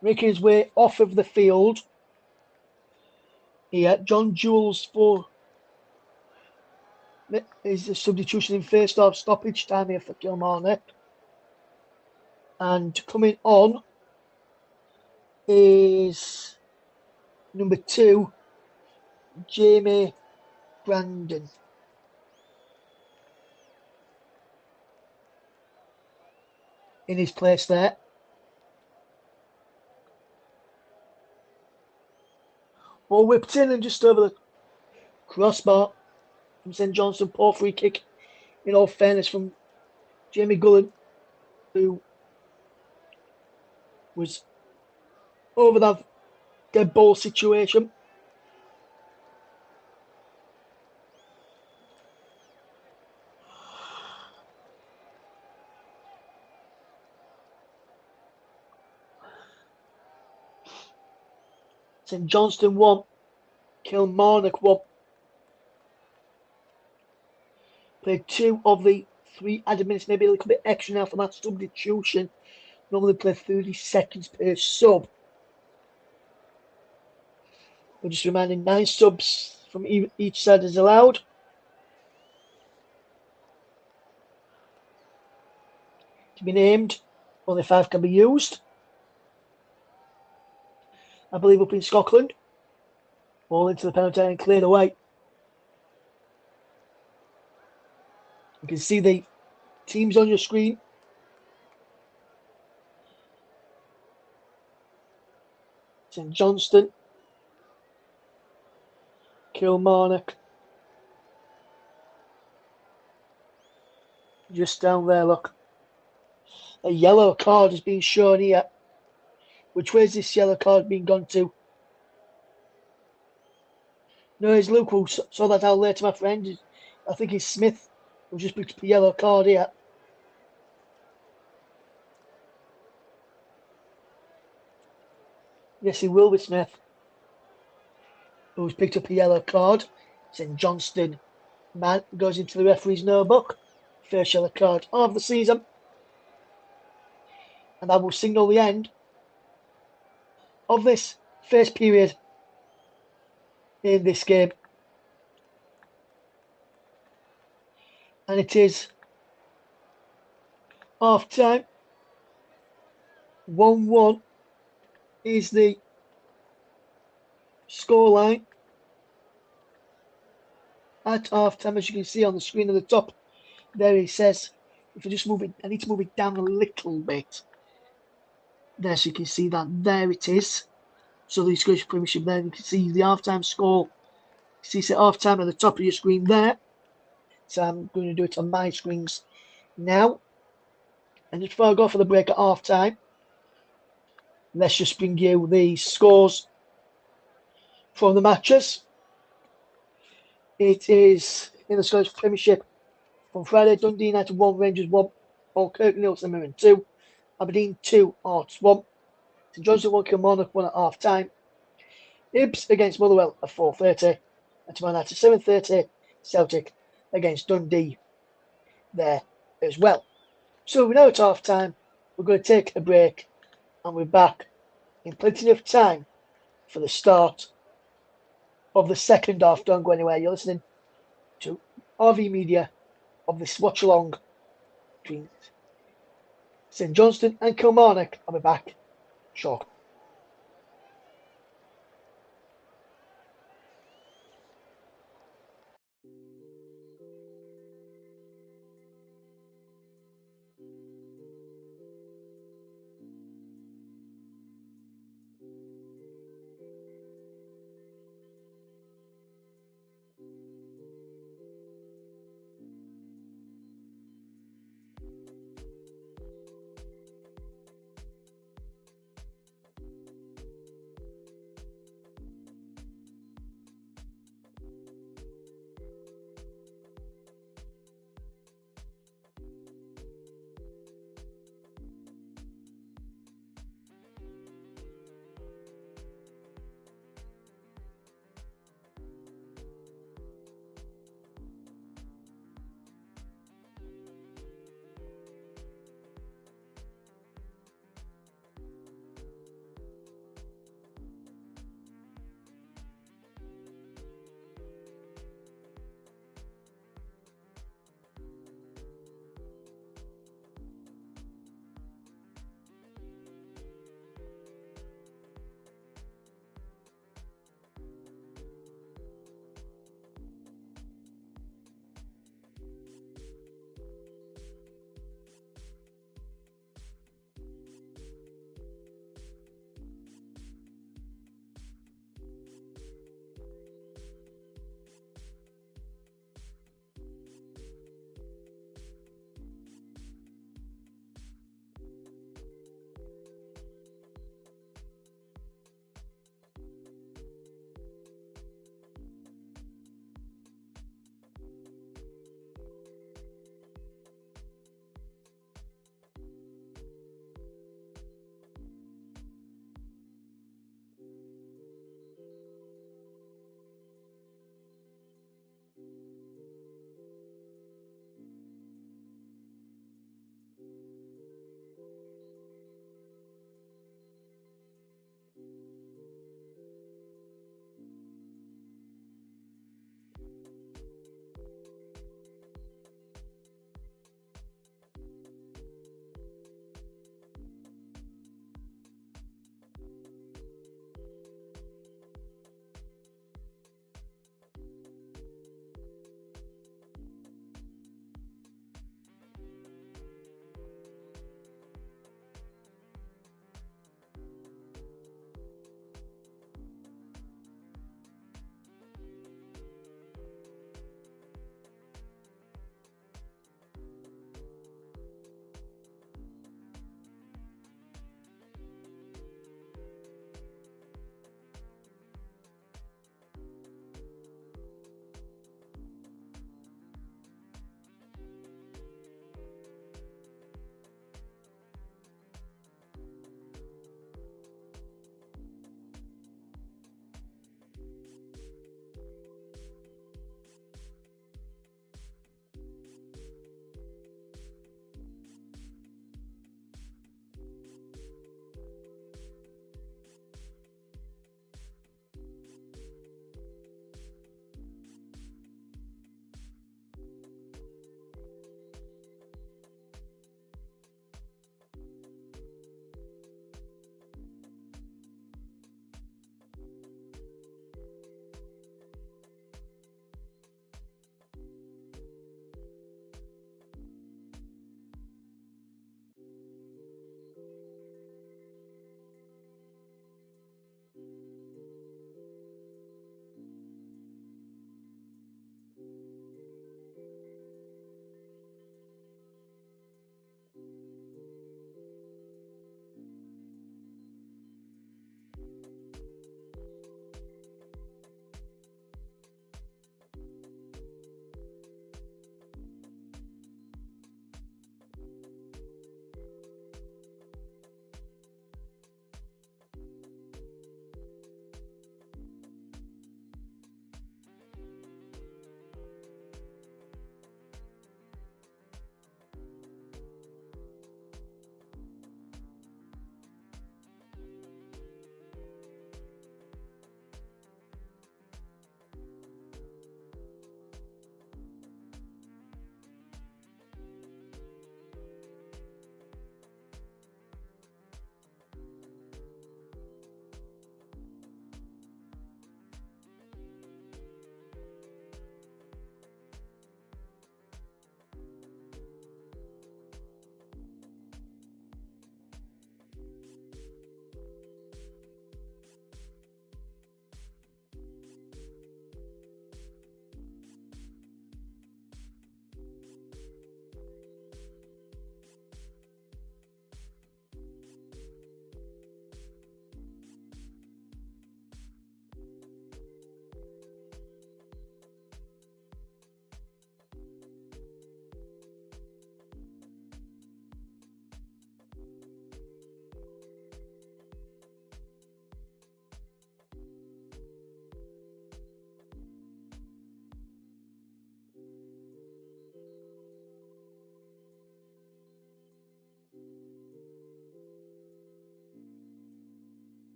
making his way off of the field. Here, John Jules for is a substitution in first half stoppage time here for Kilmarnock. And coming on is number 2, Jamie Brandon. In his place there. Ball whipped in and just over the crossbar from St Johnstone. Poor free kick, in all fairness, from Jamie Gullen, who was over that dead ball situation. St Johnstone 1, Kilmarnock 1. Played 2 of the 3 added minutes, maybe a little bit extra now for that substitution. Normally play 30 seconds per sub. We're just reminding 9 subs from each side is allowed. To be named, only 5 can be used. I believe up in Scotland. Ball into the penalty and cleared away. You can see the teams on your screen. St Johnstone, Kilmarnock. Just down there, look. A yellow card has been shown here. Which way is this yellow card being gone to? No, it's Luke who saw that out later, my friend. I think it's Smith who just picked up a yellow card here. Yes, he will be Smith, who's picked up a yellow card. St Johnstone man goes into the referee's notebook. First yellow card of the season. And that will signal the end of this first period in this game. And it is half time. 1-1 is the scoreline at half time, as you can see on the screen at the top. There it says, if I just move it, I need to move it down a little bit. There, so you can see that. There it is. So the Scottish Premiership there, you can see the half-time score. You see it's at half-time at the top of your screen there. So I'm going to do it on my screens now. And just before I go for the break at half-time, let's just bring you the scores from the matches. It is in the Scottish Premiership on Friday. Dundee United 1, Rangers 1, Falkirk 0, St Mirren 2, Aberdeen 2, Hearts 1, St Johnstone 1, Kilmarnock 1 at half time. Hibs against Motherwell at 4:30, and tomorrow night at 7:30, Celtic against Dundee there as well. So we're now at half time. We're going to take a break, and we're back in plenty of time for the start of the second half. Don't go anywhere. You're listening to RV Media of this watch-along between St Johnstone and Kilmarnock. I'll be back shortly.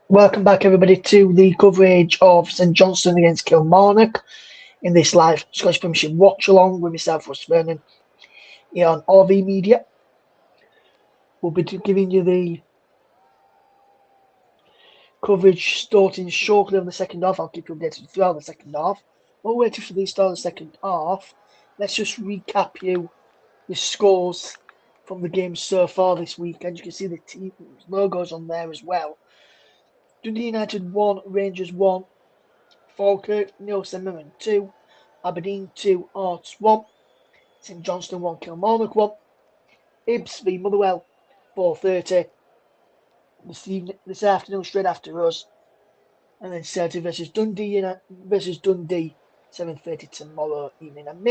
Welcome back, everybody, to the coverage of St Johnstone against Kilmarnock in this live Scottish Premiership watch-along with myself, Russ Vernon, here on RV Media. We'll be giving you the coverage starting shortly on the second half. I'll keep you updated throughout the second half. While we're waiting for the start of the second half, let's just recap you the scores from the games so far this week. And you can see the team logos on there as well. Dundee United 1, Rangers 1, Falkirk 0, St Mirren 2, Aberdeen 2, Arts 1, St Johnstone 1, Kilmarnock 1, Ibs v Motherwell 4:30 this afternoon, straight after us, and then Celtic versus Dundee 7:30 tomorrow evening. And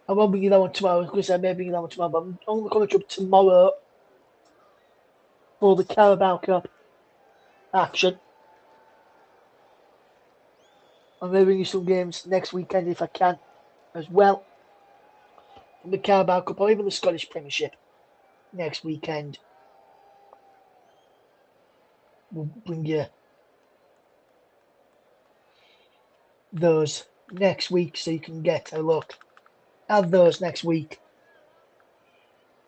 I won't bring you that one tomorrow because I may bring you that one tomorrow, but I'm only coming up tomorrow for the Carabao Cup action. I'm going to bring you some games next weekend if I can as well. From the Carabao Cup or even the Scottish Premiership next weekend. We'll bring you those next week so you can get a look at those next week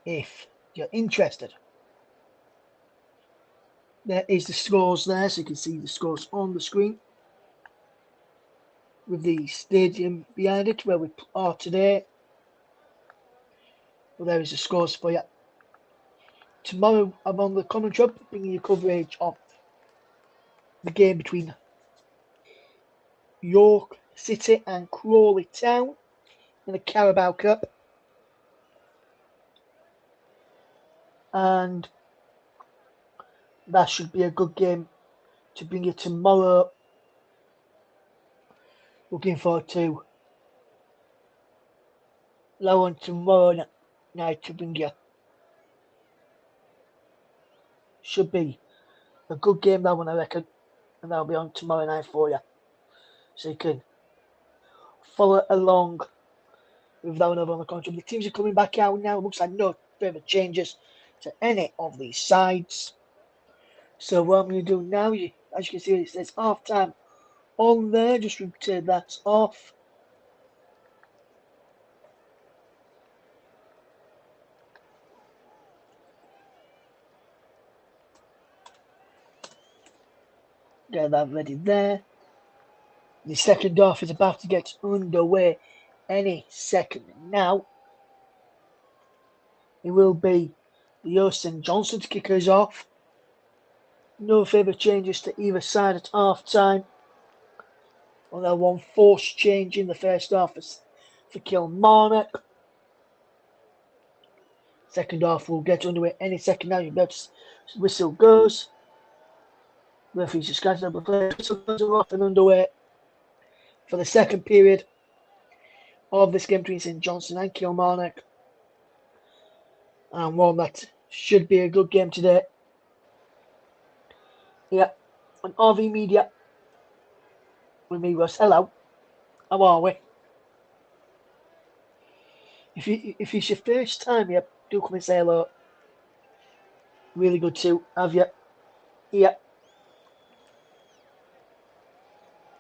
if you're interested. There is the scores there, so you can see the scores on the screen with the stadium behind it where we are today. Well, there is the scores for you. Tomorrow I'm on the commentary bringing you coverage of the game between York City and Crawley Town in the Carabao Cup. And that should be a good game to bring you tomorrow. Looking forward to that one tomorrow night to bring you. Should be a good game, that one, I reckon. And that'll be on tomorrow night for you. So you can follow along with that one over on the contrary. The teams are coming back out now. It looks like no further changes to any of these sides. So what I'm going to do now, as you can see, it says half time on there. Just turn that off. Get that ready there. The second half is about to get underway any second now. It will be the host St Johnstone to kick us off. No further changes to either side at half time. Although one forced change in the first half for Kilmarnock. Second half will get underway any second now. You bet whistle goes. Referee's just catching up the play. Whistle goes off and underway for the second period of this game between St Johnstone and Kilmarnock. And one that should be a good game today. Yeah, on RV Media with me, Russ. Hello. How are we? If it's your first time here, do come and say hello. Really good to have you. Yeah.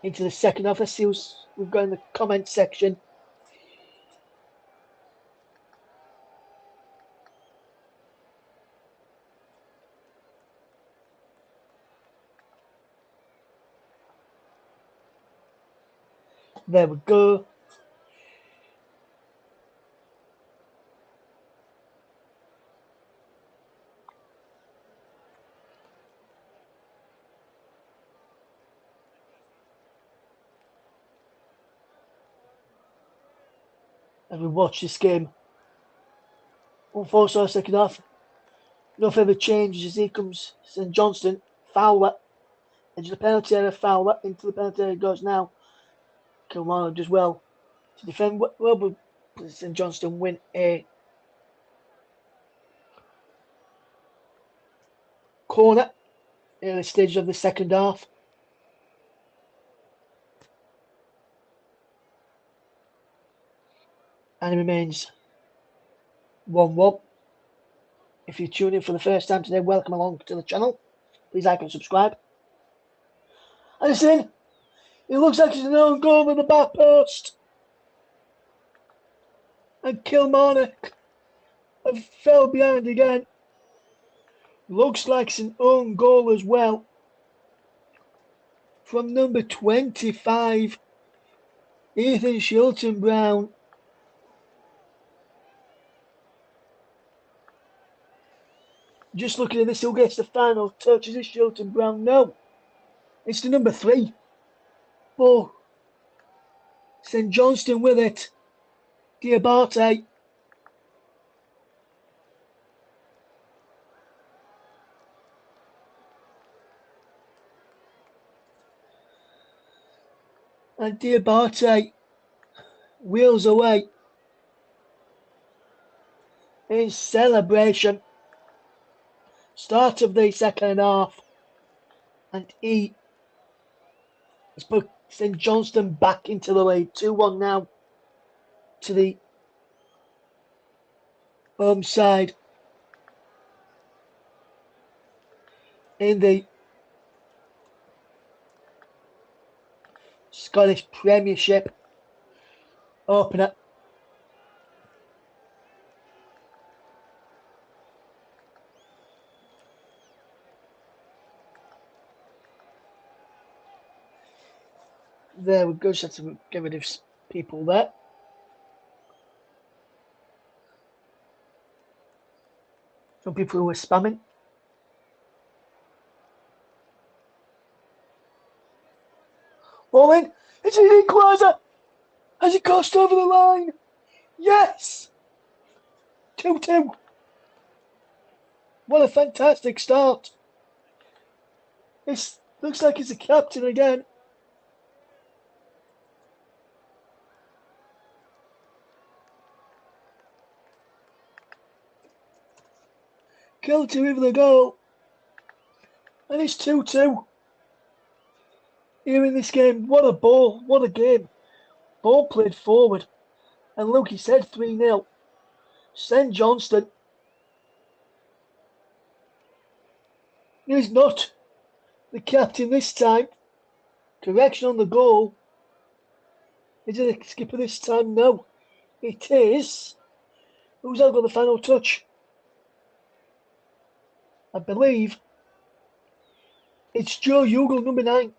Into the second half. Let's see what we've got in the comment section. There we go. As we watch this game unfold, second half. No further changes. Here comes St Johnstone. Fowler. Edge of the penalty area. Fowler. Into the penalty area goes now. Kilmarnock does well to defend. Well, but St Johnstone win a corner in the stage of the second half. And it remains 1-1 If you tune in for the first time today, welcome along to the channel. Please like and subscribe. And it's in. It looks like it's an own goal in the back post. And Kilmarnock have fell behind again. Looks like it's an own goal as well. From number 25, Ethan Shilton-Brown. Just looking at this, who gets the final touch? Is it Shilton-Brown? No. It's the number 3. Oh, St Johnstone with it. Diabate. And Diabate wheels away in celebration. Start of the second half. And he has put St Johnstone back into the lead. 2-1 now to the home side in the Scottish Premiership opener. There we go, just had to get rid of people there. Some people who were spamming. Ball in. It's an equaliser. Has it crossed over the line? Yes. 2-2. What a fantastic start. It looks like it's a captain again. Kilty with the goal. And it's 2-2. Here in this game, what a ball, what a game. Ball played forward. And look, he said 3-0. St Johnstone is not the captain this time. Correction on the goal. Is it the skipper this time? No. It is. Who's now got the final touch? I believe it's Joe Ugle, number 9.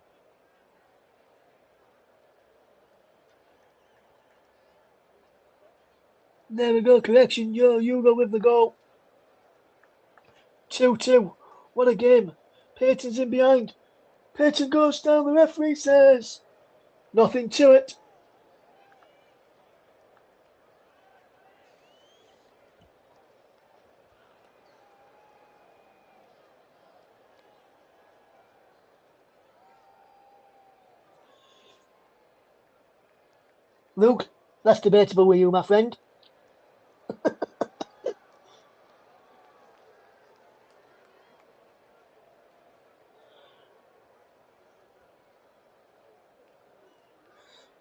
There we go, correction. Joe Ugle with the goal. 2-2. What a game. Payton's in behind. Payton goes down. The referee says nothing to it. Luke, that's debatable with you, my friend.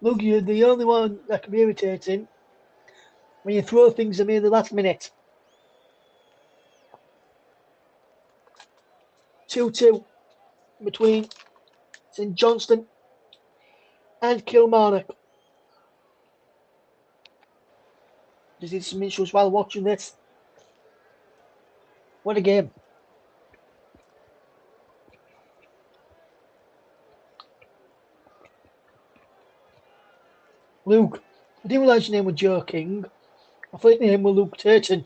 Luke, you're the only one that can be irritating when you throw things at me in the last minute. 2-2 between St Johnstone and Kilmarnock. Just need some issues while watching this. What a game. Luke, I didn't realise your name was Joe King. I thought your name was Luke Turton.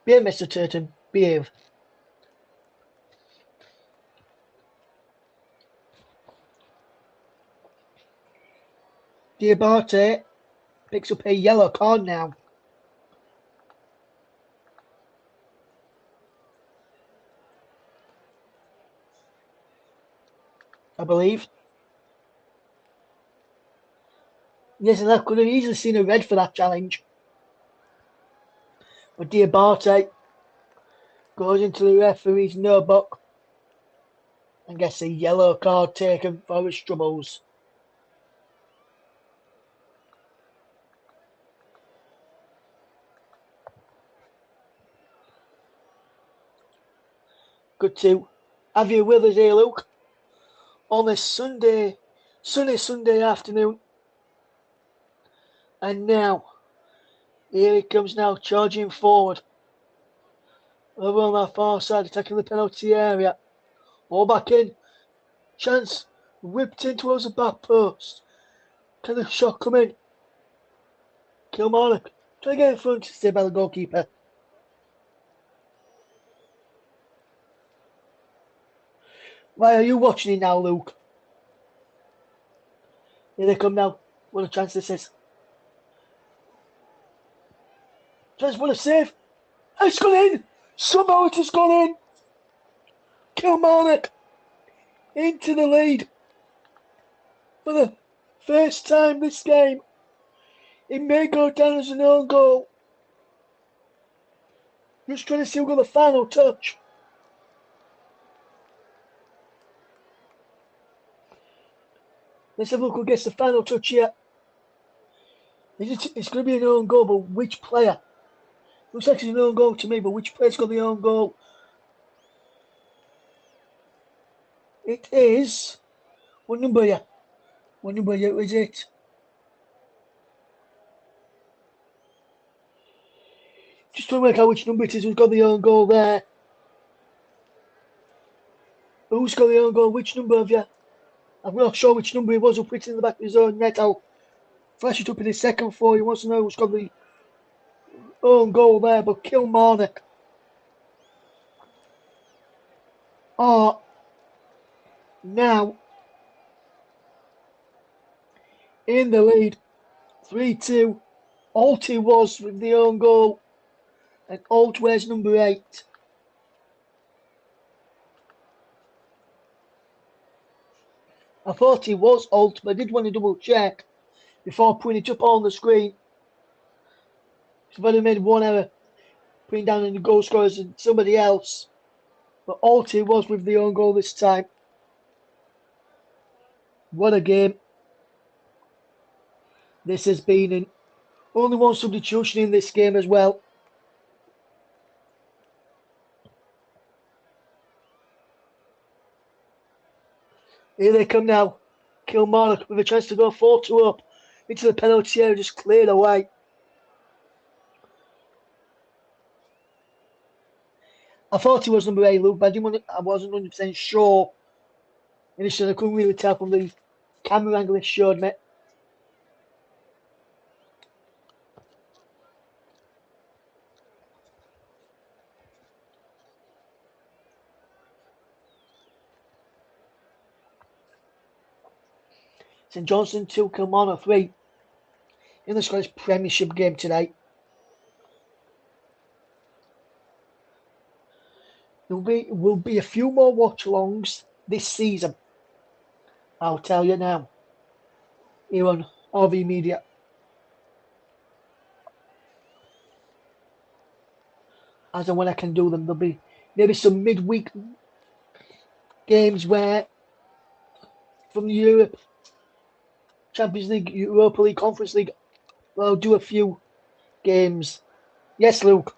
Behave, Mr. Turton. Behave. Diabate picks up a yellow card now. I believe. Yes, and I could have easily seen a red for that challenge. But Diabate goes into the referee's no book and gets a yellow card taken for his troubles. Good to have you with us here, Luke, on this sunny Sunday afternoon. And now, here he comes now, charging forward. Over on that far side, attacking the penalty area. All back in. Chance whipped in towards the back post. Can the shot come in? Kilmarnock trying to get in front to stay by the goalkeeper. Why are you watching it now, Luke? Here they come now. What a chance this is. Chance, what a save. It's gone in. Somehow it has gone in. Kilmarnock into the lead for the first time this game. It may go down as an own goal. Just trying to see who got the final touch. Let's have a look who gets the final touch here. It's going to be an own goal, but which player? Looks like it's an own goal to me, but which player's got the own goal? It is... What number here? What number here is it? Just trying to work out which number it is who's got the own goal there. Who's got the own goal? Which number have you? I'm not sure which number it was who put it in the back of his own net. I'll flash it up in a second for you. He wants to know who's got the own goal there, but Kilmarnock are now in the lead. 3-2. Alty was with the own goal. And Alt wears number 8. I thought he was Alt, but I did want to double check before putting it up on the screen. So I've made one error putting down in the goal scorers and somebody else. But Alty was with the own goal this time. What a game this has been. And only one substitution in this game as well. Here they come now. Kilmarnock with a chance to go 4-2 up into the penalty area, just cleared away. I thought he was number 8, Luke, but I wasn't 100% sure. Initially, I couldn't really tell from the camera angle it showed me. St Johnstone 2, Kilmarnock 3 in the Scottish Premiership game tonight. There will be a few more watch-alongs this season. I'll tell you now. Here on RV Media. As and when I can do them, there'll be maybe some midweek games where from the Europe, Champions League, Europa League, Conference League, I'll do a few games. Yes, Luke.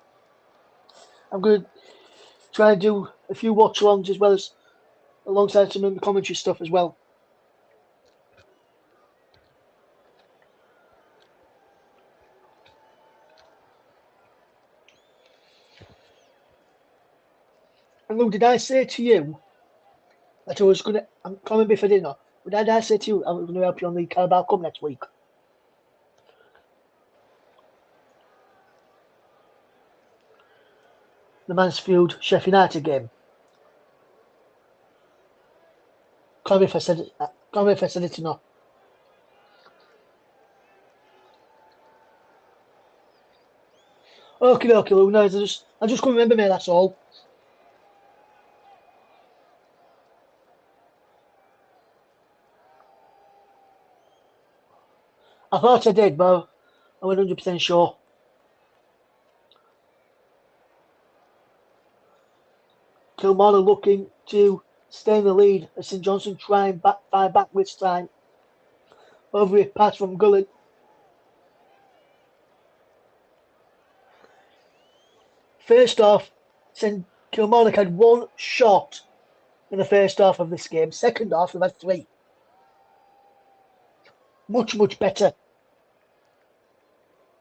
I'm going to try and do a few watch-alongs as well as alongside some of the commentary stuff as well. And Luke, did I say to you that I was going to, I'm coming before dinner, but did I say to you I was going to help you on the Carabao Cup next week? The Mansfield Sheffield United game. Can't remember if I said it or not. Okay, Luke, no, I just couldn't remember me, that's all. I thought I did, but I wasn't 100% sure. Kilmarnock looking to stay in the lead as St Johnstone try and fire back this time. Over a pass from Gullen. First off, St Kilmarnock had one shot in the first half of this game. Second half, they've had three. Much, much better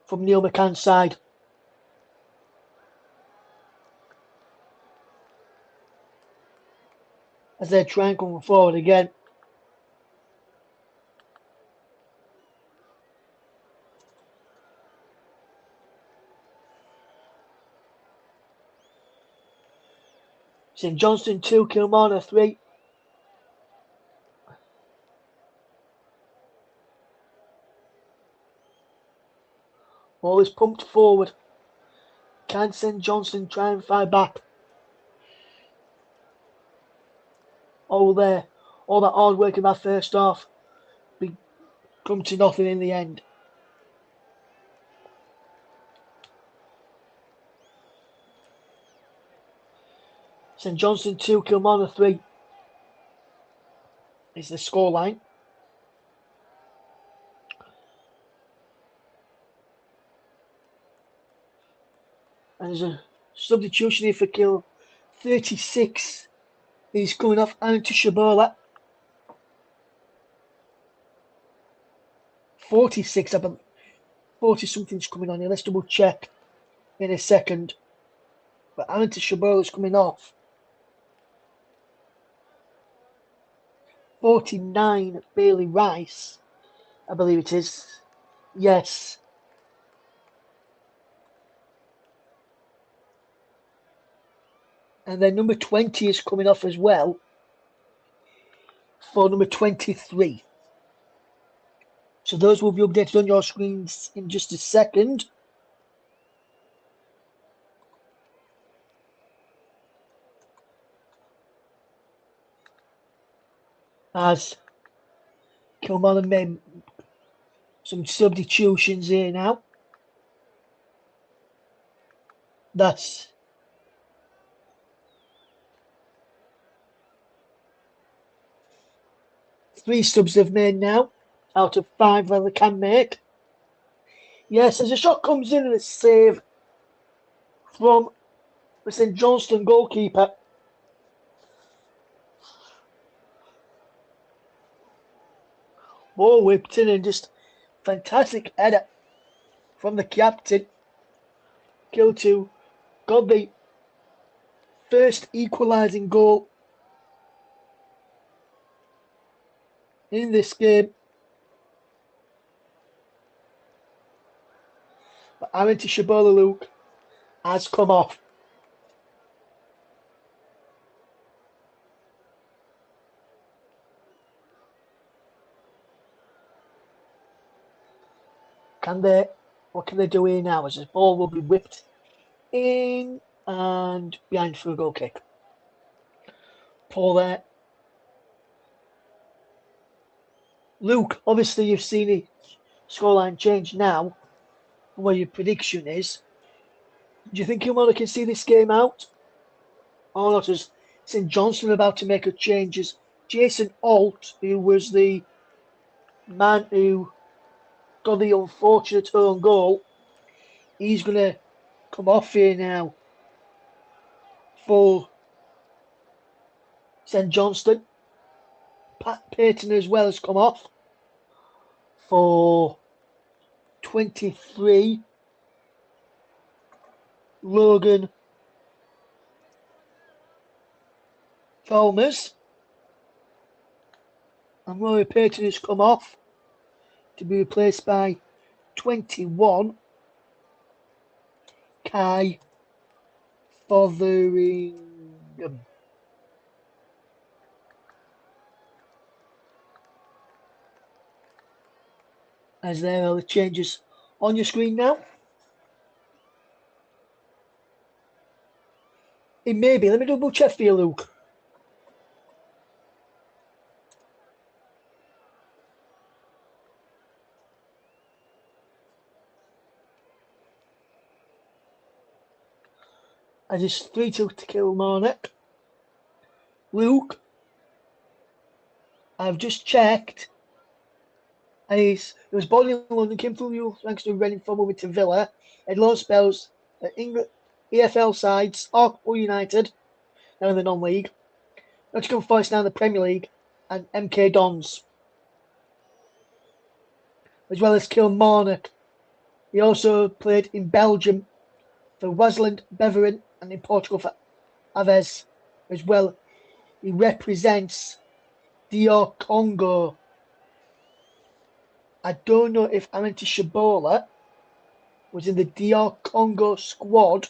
from Neil McCann's side. As they try and come forward again. St Johnstone 2, Kilmarnock 3. Ball is pumped forward. Can St Johnstone try and fire back? All that hard work in that first half come to nothing in the end. St Johnstone 2, Kilmarnock 3 is the scoreline. And there's a substitution here for Kill. 36. He's coming off Aaron Tishabola. 46, I believe. 40 something's coming on here. Let's double check in a second. But Aaron Tishabola's coming off. 49, Bailey Rice. I believe it is. Yes. And then number 20 is coming off as well for number 23. So those will be updated on your screens in just a second. As Kilmarnock made some substitutions here now. That's three subs they've made now out of 5 that they can make. Yes, as a shot comes in and a save from the St Johnstone goalkeeper. Ball whipped in and just fantastic header from the captain. Kiltu got the first equalising goal in this game. But Aaron Tishabola, Luke, has come off. What can they do here now? As the ball will be whipped in and behind for a goal kick. Paul there. Luke, obviously you've seen the scoreline change now. What your prediction is. Do you think Kilmarnock can see this game out? Or not, as St Johnstone about to make a change, as Jason Alt, who was the man who got the unfortunate own goal, he's going to come off here now for St Johnstone. Pat Payton as well has come off for 23. Logan Chalmers. And Rory Payton has come off to be replaced by 21. Kai Fotheringham. As there are the changes on your screen now. It may be. Let me double check for you, Luke. As it's 3-2 to Kilmarnock. Luke, I've just checked. And he was born in London, came through the youth ranks to Reading, from over to Villa. Had loan spells at England, EFL sides, Arkle United, now in the non-league, Nottingham Forest now in the Premier League, and MK Dons, as well as Kilmarnock. He also played in Belgium for Watchalong, Beveren, and in Portugal for Aves as well. He represents DR Congo. I don't know if Amity Shabola was in the DR Congo squad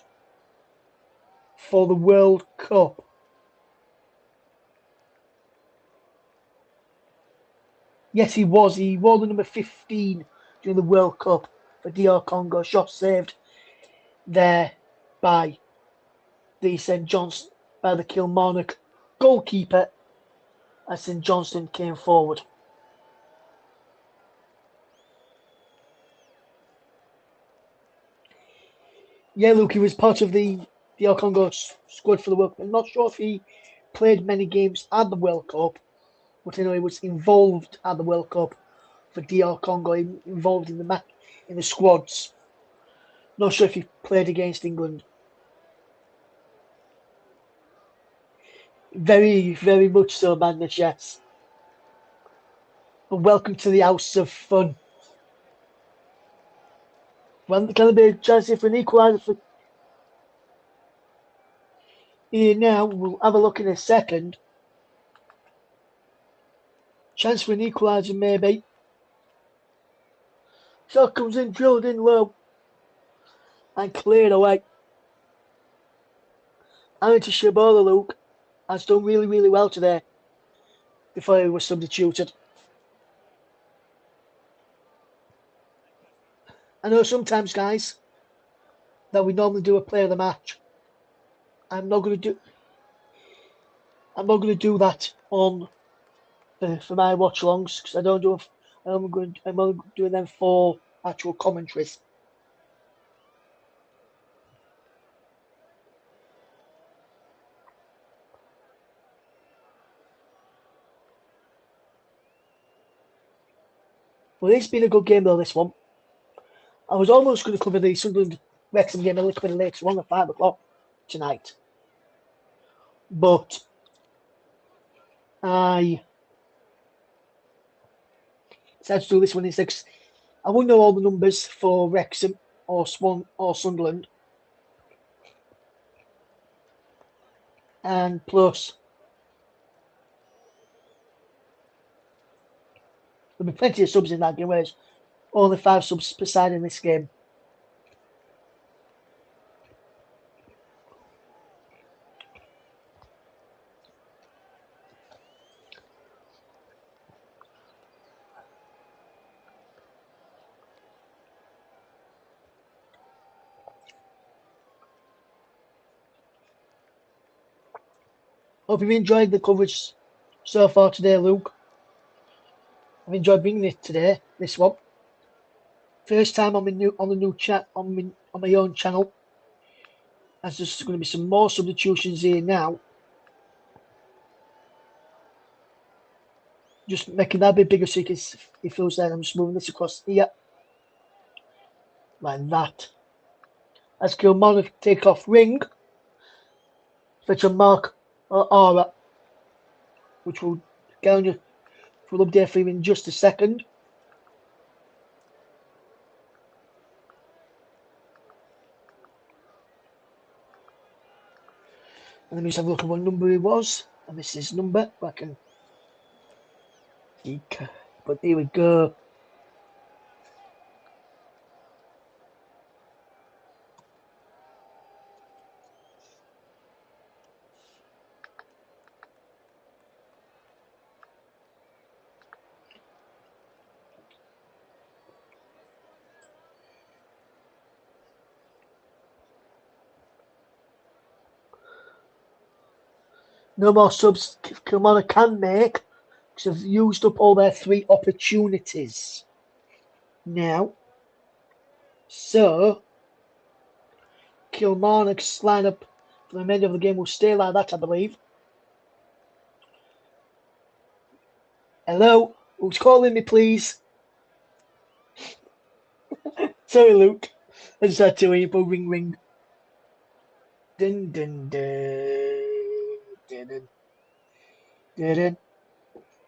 for the World Cup. Yes, he was. He wore the number 15 during the World Cup for DR Congo. Shot saved there by the St Johnstone, by the Kilmarnock goalkeeper as St Johnstone came forward. Yeah, Luke, he was part of the DR Congo squad for the World Cup. I'm not sure if he played many games at the World Cup, but I know he was involved at the World Cup for DR Congo, involved in the match in the squads. Not sure if he played against England. Very, very much so, Magnus, yes. But welcome to the House of Fun. When can there be a chance for an equaliser for here now? We'll have a look in a second. Chance for an equaliser, maybe. Shot comes in, drilled in low, and cleared away. Amity Shabola, Luke, has done really, really well today before he was substituted. I know sometimes, guys, that we normally do a player of the match. I'm not going to do that on for my watch-alongs because I don't do. I'm only doing them for actual commentaries. Well, it's been a good game though. This one. I was almost going to cover the Sunderland Wrexham game a little bit later on at 5 o'clock tonight, but I decided to do this one instead. I wouldn't know all the numbers for Wrexham or Swan or Sunderland, and plus there'll be plenty of subs in that game, whereas only 5 subs per side in this game. Hope you've enjoyed the coverage so far today, Luke. I've enjoyed bringing it today. This one, first time on the new chat on my own channel. As there's going to be some more substitutions here now. Just making that a bit bigger so you can see it feels there. I'm just moving this across here like that. As Kilmarnock take off ring, fetch a mark or aura, which will get on your full update for you in just a second. And let me just have a look at what number he was. And this is number. I can. But here we go. No more subs Kilmarnock can make because they've used up all their 3 opportunities now. So Kilmarnock's lineup for the remainder of the game will stay like that, I believe. Hello? Who's calling me, please? Sorry, Luke. I just had to hear you ring ring. Dun dun dun. Dun dun dun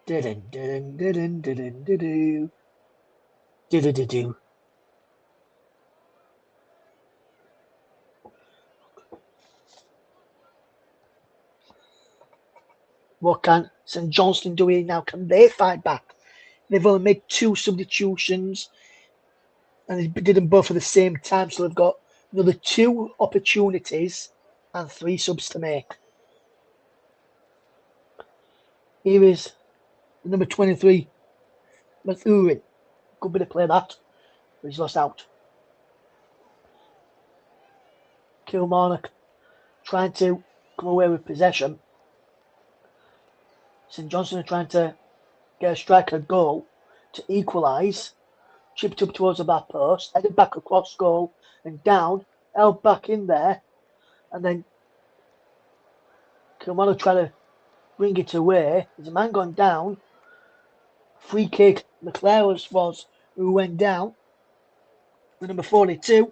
dun dun dun dun dun dun dun dun dun. What can St Johnstone do here now? Can they fight back? They've only made 2 substitutions and they did them both at the same time, so they've got another 2 opportunities and 3 subs to make. Here is the number 23, Mathurin. Good bit of play that, but he's lost out. Kilmarnock trying to come away with possession. St Johnstone are trying to get a striker goal to equalise. Chipped up towards the back post, headed back across goal and down, held back in there, and then Kilmarnock trying to bring it away. There's a man gone down. Free kick. McClare was who went down. The number 42.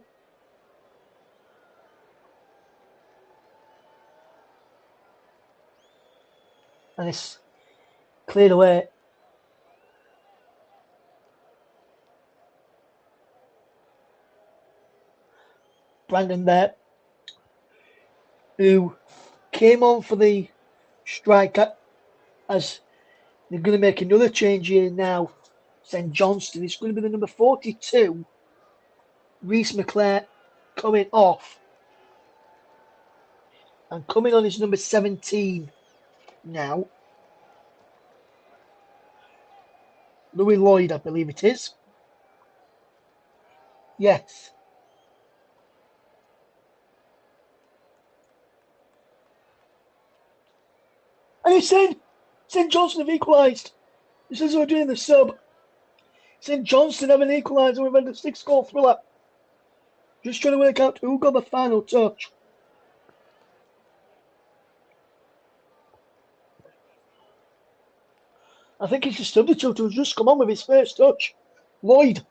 And it's cleared away. Brandon there, who came on for the striker, as they're going to make another change here now. St Johnstone. It's going to be the number 42. Reese McClare coming off. And coming on is number 17 now. Louis Lloyd, I believe it is. Yes. And it's in! St Johnstone have equalised. This is what we're doing the sub. St Johnstone have an equaliser. We've had a 6-goal thriller. Just trying to work out who got the final touch. I think it's the substitute who's just come on with his first touch. Lloyd.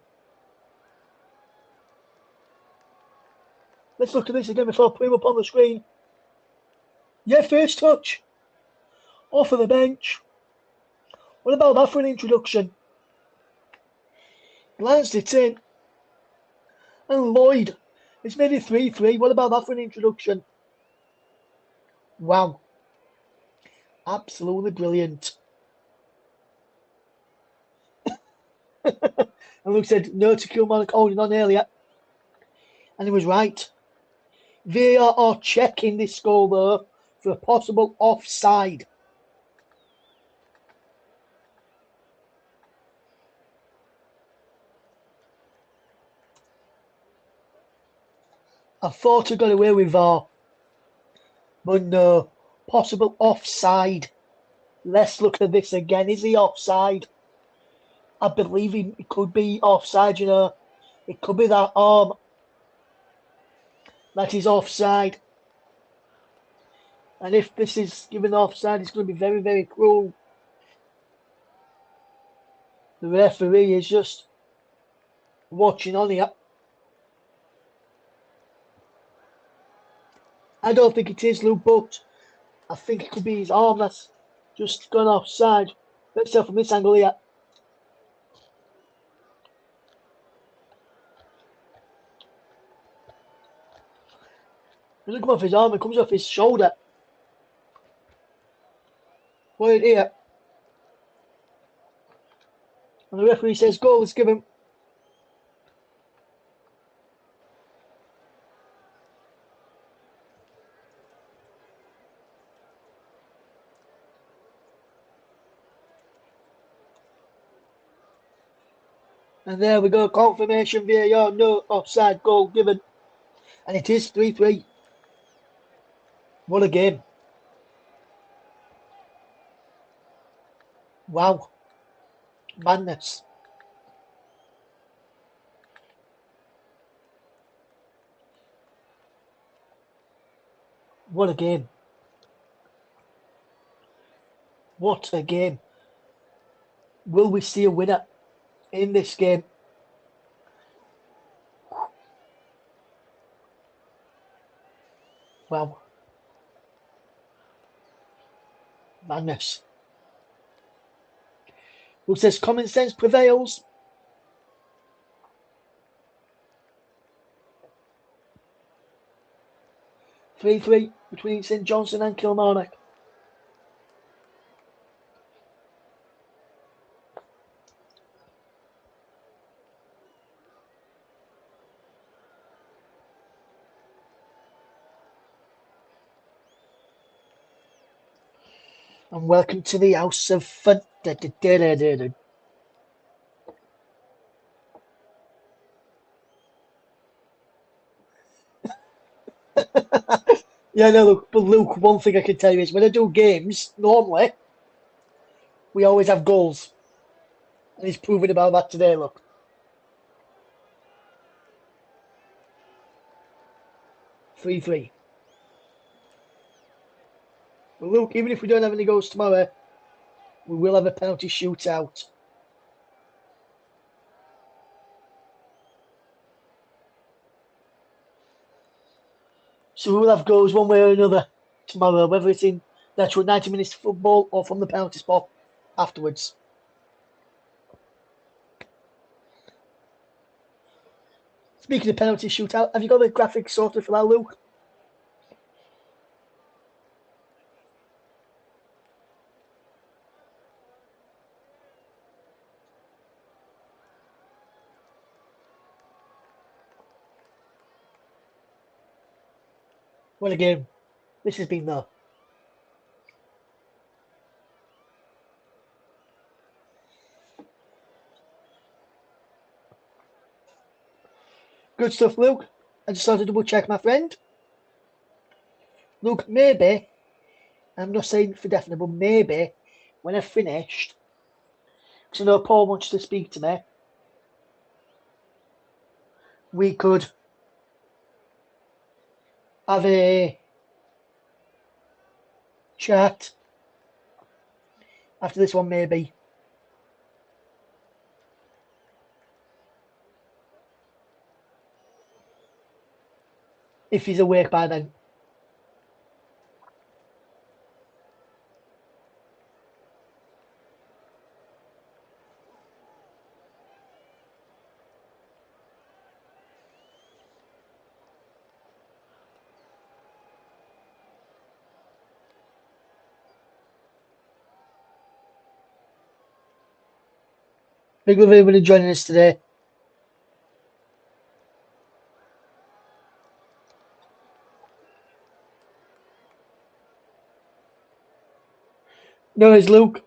Let's look at this again before I put him up on the screen. Yeah, first touch. Off of the bench. What about that for an introduction? Glanced it in. And Lloyd. It's made it 3-3. What about that for an introduction? Wow. Absolutely brilliant. And Luke said no to Kilmarnock holding on earlier. And he was right. VAR are checking this goal though for a possible offside. I thought I got away with VAR. But no. Possible offside. Let's look at this again. Is he offside? I believe he could be offside, you know. It could be that arm that is offside. And if this is given offside, it's going to be very, very cruel. The referee is just watching on here. I don't think it is, Luke, but I think it could be his arm that's just gone offside. Let's see from this angle here. It doesn't come off his arm, it comes off his shoulder. Right here. And the referee says goal is given. And there we go, confirmation VAR, no offside, goal given. And it is 3-3. What a game. Wow. Madness. What a game. What a game. Will we see a winner in this game? Well, madness. Who says common sense prevails? Three between St Johnstone and Kilmarnock. And welcome to the House of Fun. Yeah, no, look, but Luke, one thing I can tell you is when I do games, normally, we always have goals. And he's proving about that today, look. 3-3. But Luke, even if we don't have any goals tomorrow, we will have a penalty shootout. So we'll have goals one way or another tomorrow, whether it's in the actual 90 minutes of football or from the penalty spot afterwards. Speaking of penalty shootout, have you got the graphics sorted for that, Luke? What a game this has been, though. Good stuff, Luke. I just thought to double check, my friend. Luke, maybe, I'm not saying for definite, but maybe when I've finished, because I know Paul wants to speak to me, we could have a chat after this one, maybe. If he's awake by then. Thank you for everybody joining us today. No, it's Luke.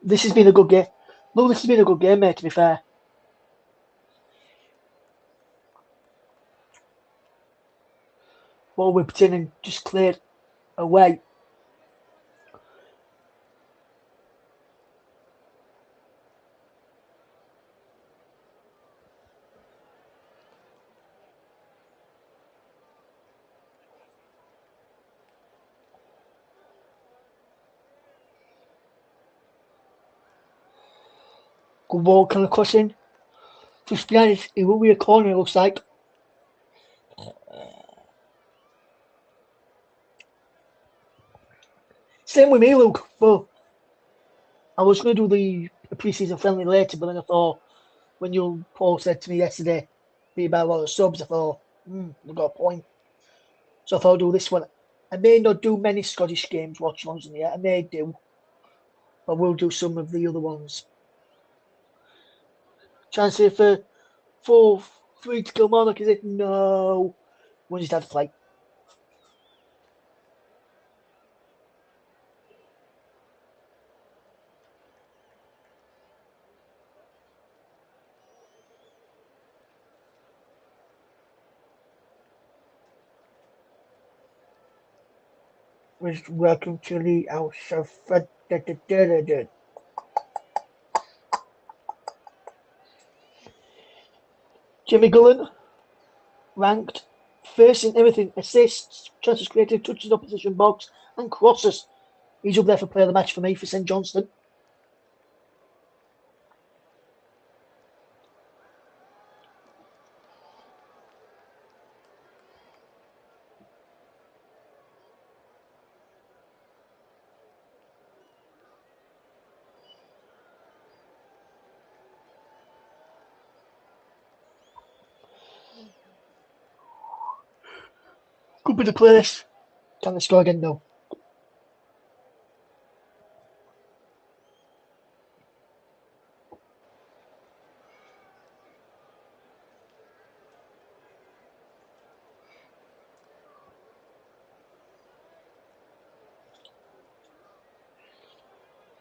This has been a good game. Look, this has been a good game, mate, to be fair. Well, whipped in and just cleared away. Good ball kind of crossing. Just behind it, it will be a corner, it looks like. Same with me, Luke. Well, I was going to do the pre-season friendly later, but then I thought, when Paul said to me yesterday, be about a lot of subs, I thought, they've got a point. So I thought I'll do this one. I may not do many Scottish games, Watchalongs in the year. I may do, but we'll do some of the other ones. Chance here for 4-3 to Kilmarnock, is it? No. One just had to play. Welcome to the house of Jimmy Gullen, ranked first in everything: assists, chances created, touches opposition box, and crosses. He's up there for player of the match for me for St Johnstone. Good bit of play this. Can they score again? No.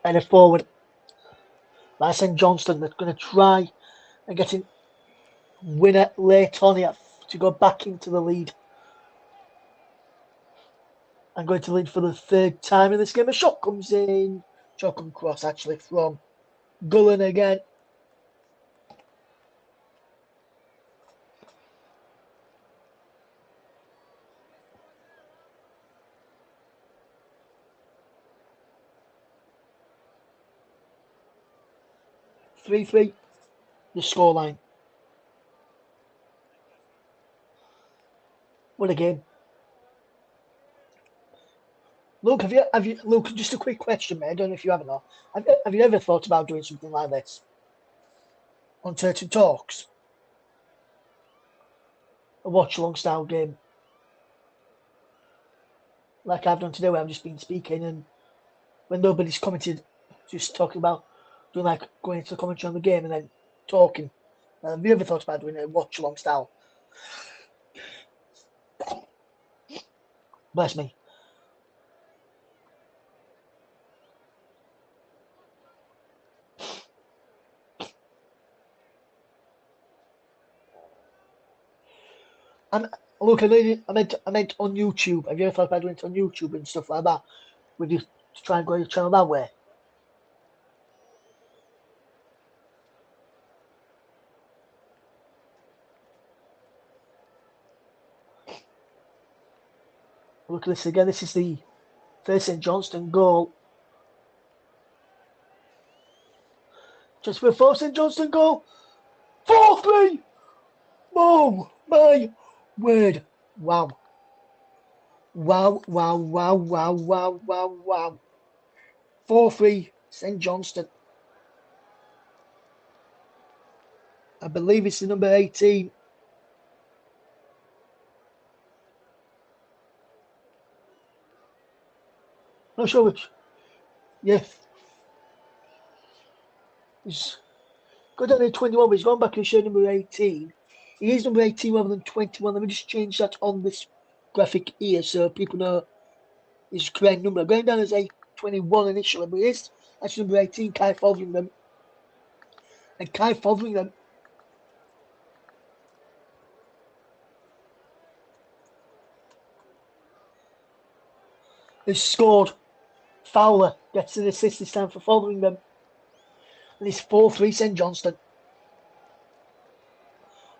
And a forward like St Johnstone that's going to try and get in winner late on here to go back into the lead. I'm going to lead for the third time in this game. A shot comes in. Shot comes cross actually from Gullen again. Three, the scoreline. What a game. Luke, have you Luke, just a quick question, mate. I don't know if you have or not. Have you ever thought about doing something like this on Turton Talks? A watch-along style game. Like I've done today, where I've just been speaking, and when nobody's commented, just talking about doing like going into the commentary on the game and then talking. Have you ever thought about doing a watch-along style? Bless me. And look, I meant on YouTube. Have you ever thought about doing it on YouTube and stuff like that? Would you try and grow your channel that way? Look at this again. This is the first St Johnstone goal. Just for a St Johnstone goal. 4-3. Oh my word! Wow! Wow! Wow! Wow! Wow! Wow! Wow! Wow! 4-3 St Johnstone. I believe it's the number 18. Not sure which. Yes. He's got down to 21, but he's gone back and showed number 18. He is number 18 rather than 21. Let me just change that on this graphic here so people know his correct number. I'm going down as 21 initially, but it is actually number 18, Kai Fotheringham. And Kai Fotheringham has scored. Fowler gets an assist this time for Fotheringham. And it's 4-3 St Johnstone.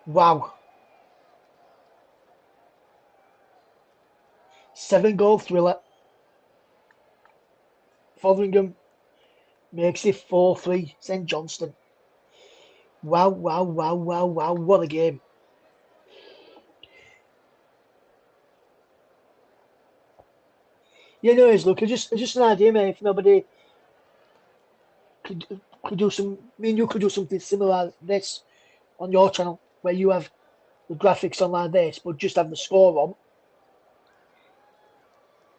Wow. 7-goal thriller. Fotheringham makes it 4-3 St Johnstone. Wow, wow, wow, wow, wow. What a game. Yeah, no, it's look, it's just an idea, mate. If nobody could do me and you could do something similar like this on your channel, where you have the graphics on like this, but just have the score on.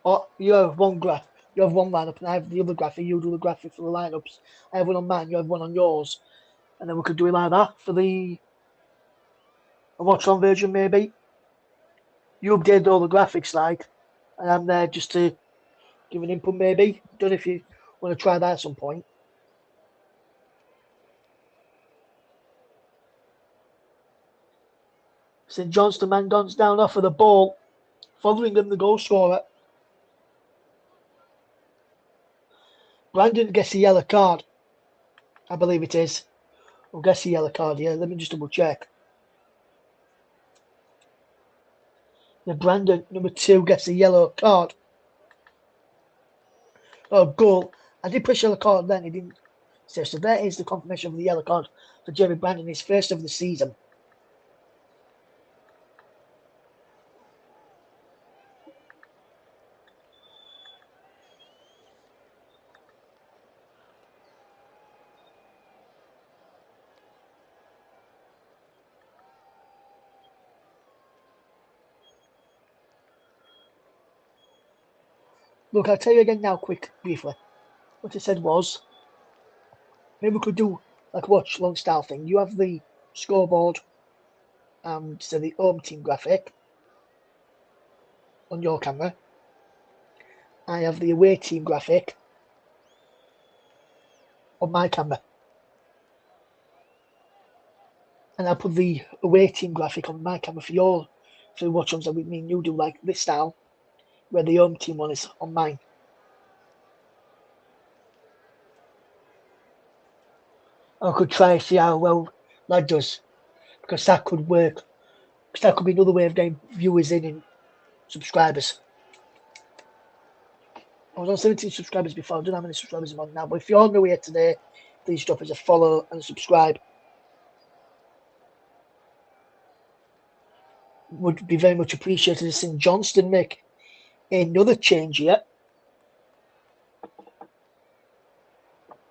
Or you have one you have one lineup, and I have the other graphic. You do the graphic for the lineups. I have one on mine. You have one on yours, And then we could do it like that for a Watchalong version, maybe. You update all the graphics, like, and I'm there just to give an input, maybe. Don't know if you want to try that at some point. St Johnstone man guns down off of the ball, following him the goal scorer. Brandon gets a yellow card. I believe it is. We'll guess a yellow card, yeah. Let me just double check. Yeah, Brandon, number 2, gets a yellow card. Oh, goal. I did push yellow card then, he didn't say. So there is the confirmation of the yellow card for Jerry Brandon, his first of the season. Look, I'll tell you again now, briefly. What I said was, maybe we could do like a Watchalong style thing. You have the scoreboard and so the home team graphic on your camera. I have the away team graphic on my camera. And I'll put the away team graphic on my camera for the Watchalongs that we mean you do like this style, where the home team one is on mine. I could try and see how well that does, because that could work. Because that could be another way of getting viewers in and subscribers. I was on 17 subscribers before. I don't know how many subscribers I'm on now. But if you're new here today, please drop us a follow and subscribe. Would be very much appreciated. St Johnstone make another change here.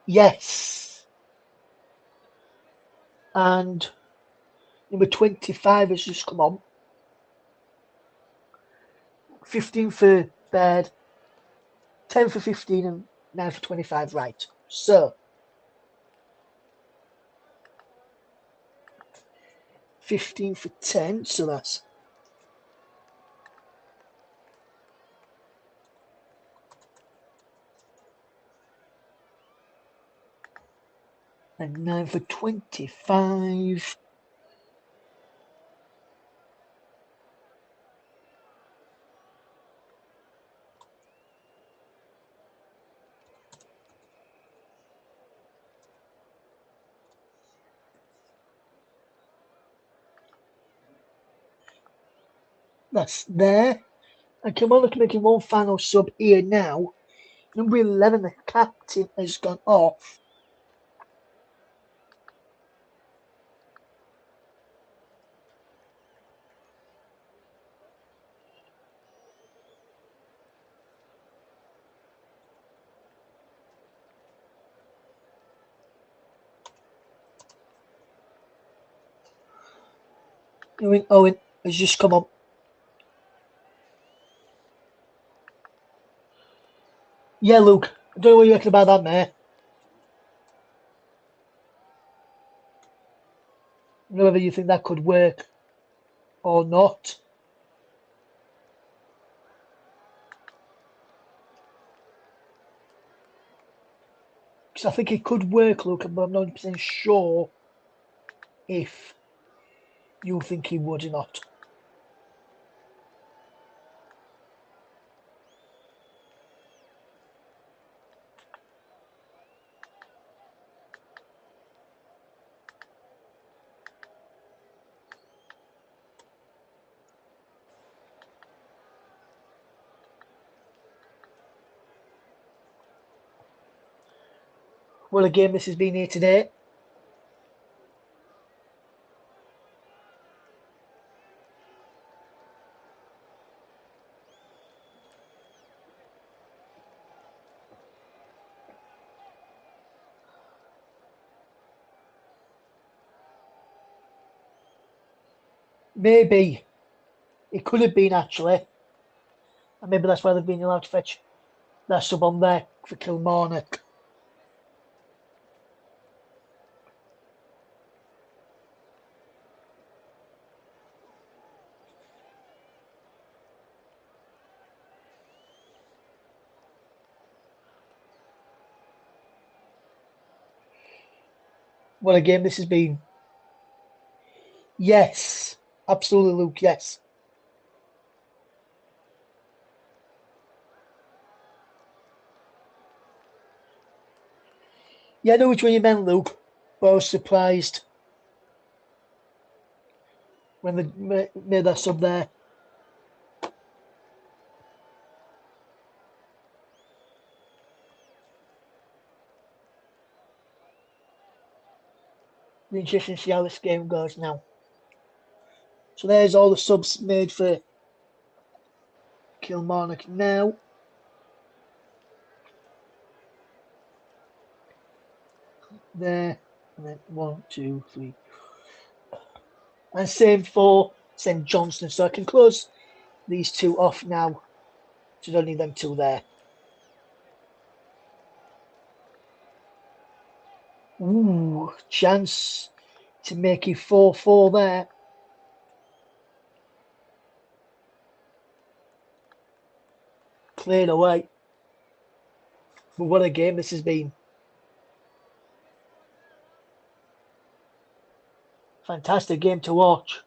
Yes. And number 25 has just come on. 15 for Baird, 10 for 15 and 9 for 25, right. So, 15 for 10, so that's and 9 for 25. That's there. And Kilmarnock making one final sub here now. Number 11, the captain, has gone off. Owen has just come on. Yeah, Luke, I don't know what you reckon about that, mate. I don't know whether you think that could work or not. Because I think it could work, Luke, but I'm not 100% sure if you think he would or not. Well, a game this has been here today. Maybe it could have been actually, and maybe that's why they've been allowed to fetch that sub on there for Kilmarnock. What a game this has been. Yes. Absolutely, Luke, yes. Yeah, I know which one you meant, Luke, but I was surprised when they made that sub there. Be interesting to see how this game goes now. So there's all the subs made for Kilmarnock now. There, and then 1, 2, 3. And same for St Johnstone. So I can close these two off now. So don't need them two there. Ooh, chance to make it 4-4 there. Cleared away. But what a game this has been. Fantastic game to watch.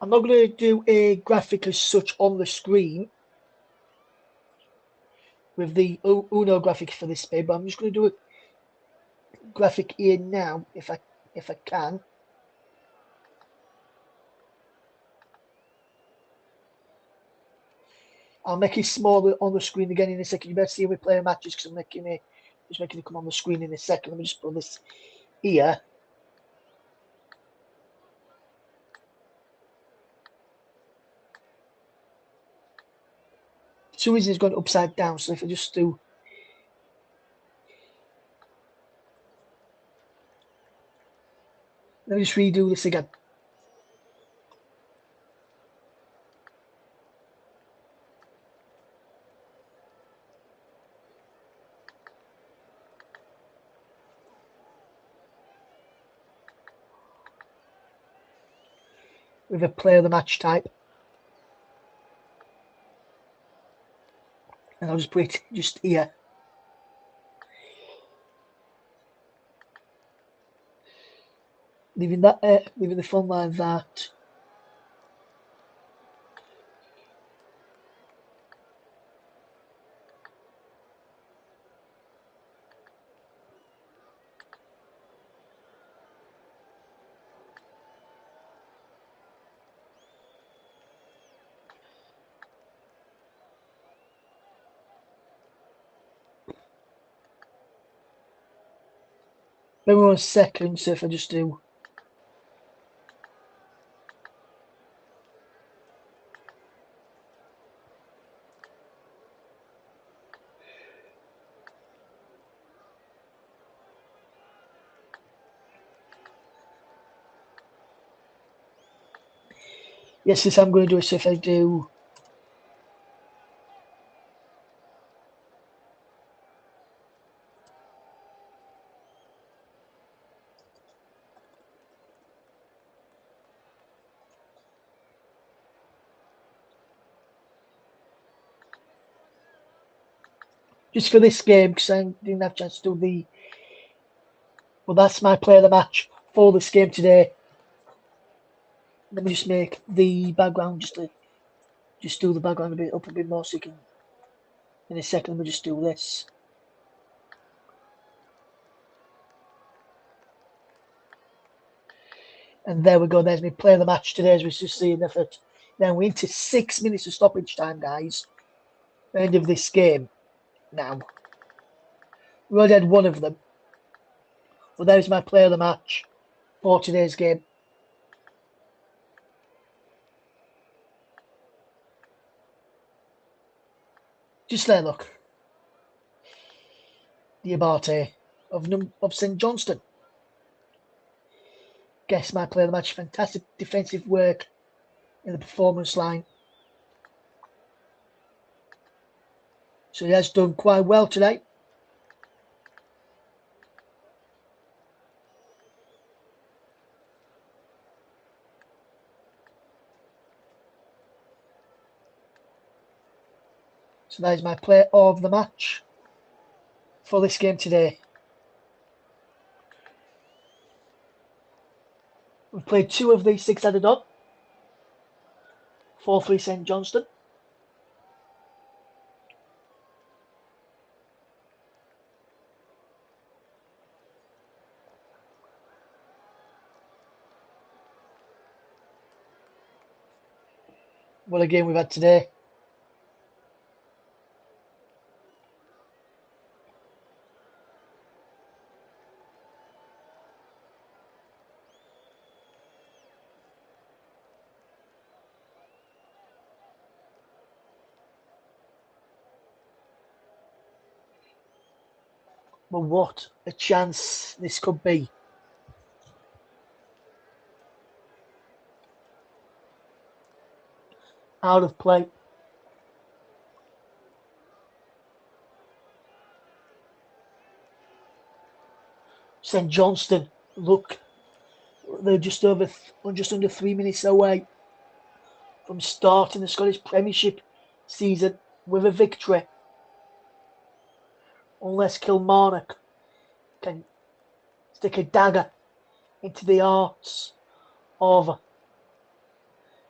I'm not going to do a graphic as such on the screen with the Uno graphic for this bit, but I'm just going to do a graphic here now if I can. I'll make it smaller on the screen again in a second. You better see we play matches because I'm making it come on the screen in a second. Let me just put this here. For some reason it's gone upside down, so if I just do let me just redo this again. With a player of the match type. And I'll just put it just here. Leaving the fun like that. Maybe 1 second, so if I just do yes, this I'm going to do it. So if I do just for this game because I didn't have a chance to do the. Well, that's my player of the match for this game today. Let me just make the background just do the background a bit up a bit more so you can. In a second, let me just do this. And there we go. There's my player of the match today, as we just seen. Effort. Now we're into 6 minutes of stoppage time, guys. End of this game. Now we already had one of them. But there's my player of the match for today's game. Just there, look. The Abate of St Johnstone. Guess my player of the match. Fantastic defensive work in the performance line. So he has done quite well today. So that is my player of the match for this game today. We've played 2 of the 6 added on. 4-3 St Johnstone. What a game we've had today. But what a chance this could be. Out of play. St Johnstone, look, they're just under 3 minutes away from starting the Scottish Premiership season with a victory. Unless Kilmarnock can stick a dagger into the hearts of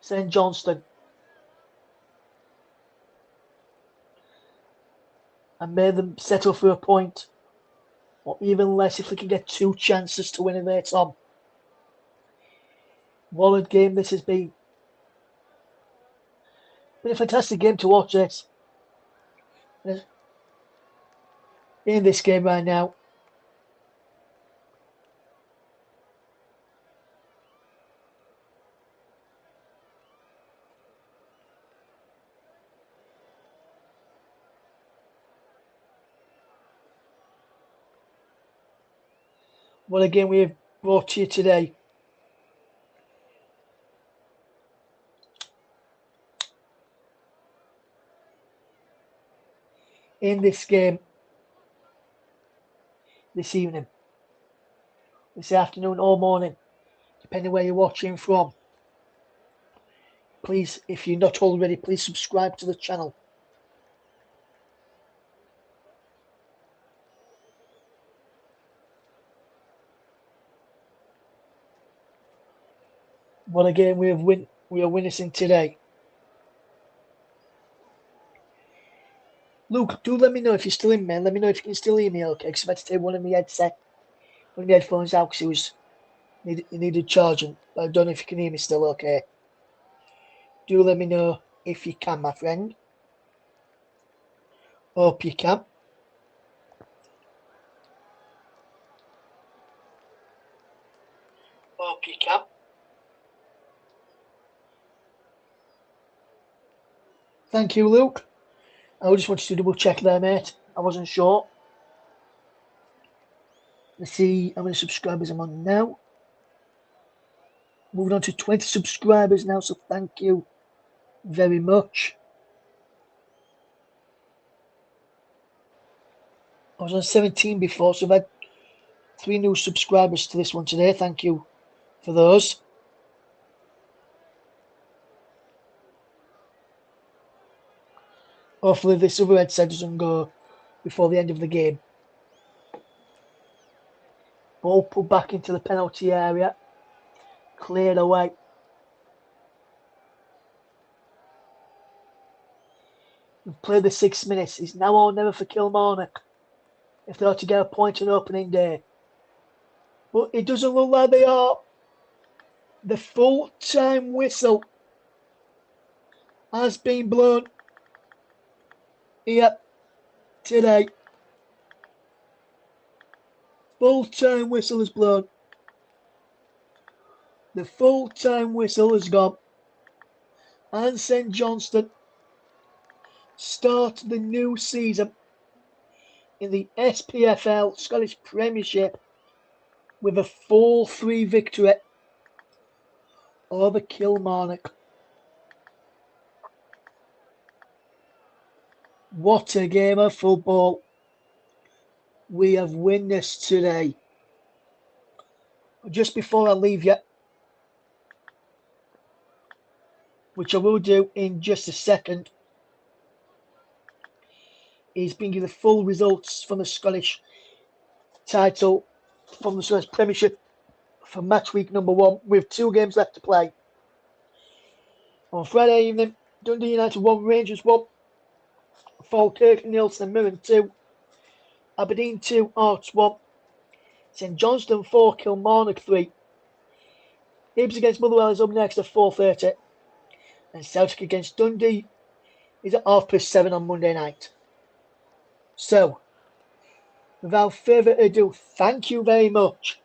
St Johnstone and made them settle for a point, or even less if they can get 2 chances to win in their top. What a game this has been. Been a fantastic game to watch this. In this game right now. What a game we have brought to you today. In this game this evening, this afternoon or morning, depending where you're watching from. Please, if you're not already, please subscribe to the channel. What a game we are witnessing today. Luke, do let me know if you're still in, man. Let me know if you can still hear me, okay? Because I've had to take one of my headphones out because it needed charging. But I don't know if you can hear me still, okay? Do let me know if you can, my friend. Hope you can. Hope you can. Thank you, Luke. I just wanted to double check there, mate. I wasn't sure. Let's see how many subscribers I'm on now. Moving on to 20 subscribers now, so thank you very much. I was on 17 before, so I've had 3 new subscribers to this one today. Thank you for those. Hopefully this other headset doesn't go before the end of the game. Ball put back into the penalty area. Cleared away. We've played the 6 minutes. It's now or never for Kilmarnock if they are to get a point on opening day. But it doesn't look like they are. The full-time whistle has been blown here today. Full-time whistle is blown. The full-time whistle has gone. And St Johnstone start the new season in the SPFL Scottish Premiership with a 4-3 victory over Kilmarnock. What a game of football we have witnessed today. Just before I leave you, which I will do in just a second, is bringing the full results from the Scottish title from the Scottish Premiership for match week number 1 with 2 games left to play. On Friday evening, Dundee United 1, Rangers 1, Falkirk 0, St Mirren 2, Aberdeen 2, Hearts 1, St Johnstone 4, Kilmarnock 3. Hibs against Motherwell is up next at 4:30, and Celtic against Dundee is at 7:30 on Monday night. So, without further ado, thank you very much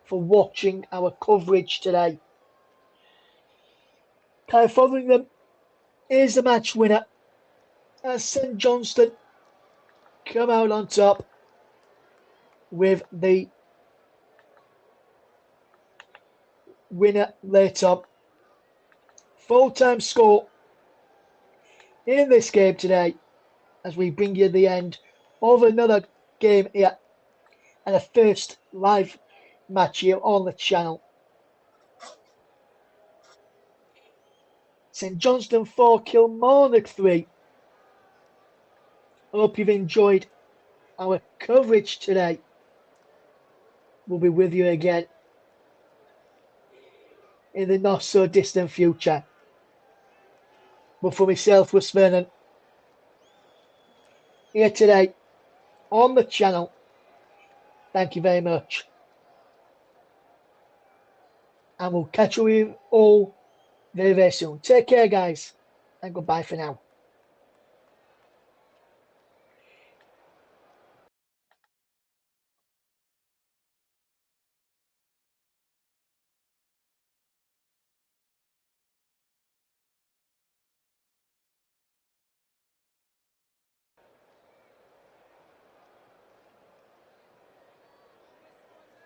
for watching our coverage today. Kai Fotheringham is the match winner as St Johnstone come out on top with the winner late on. Full-time score in this game today as we bring you the end of another game here and a first live match here on the channel. St Johnstone 4, Kilmarnock 3. I hope you've enjoyed our coverage today. We'll be with you again in the not so distant future. But for myself, Russ Vernon, here today on the channel, thank you very much. And we'll catch you all very, very soon. Take care, guys, and goodbye for now.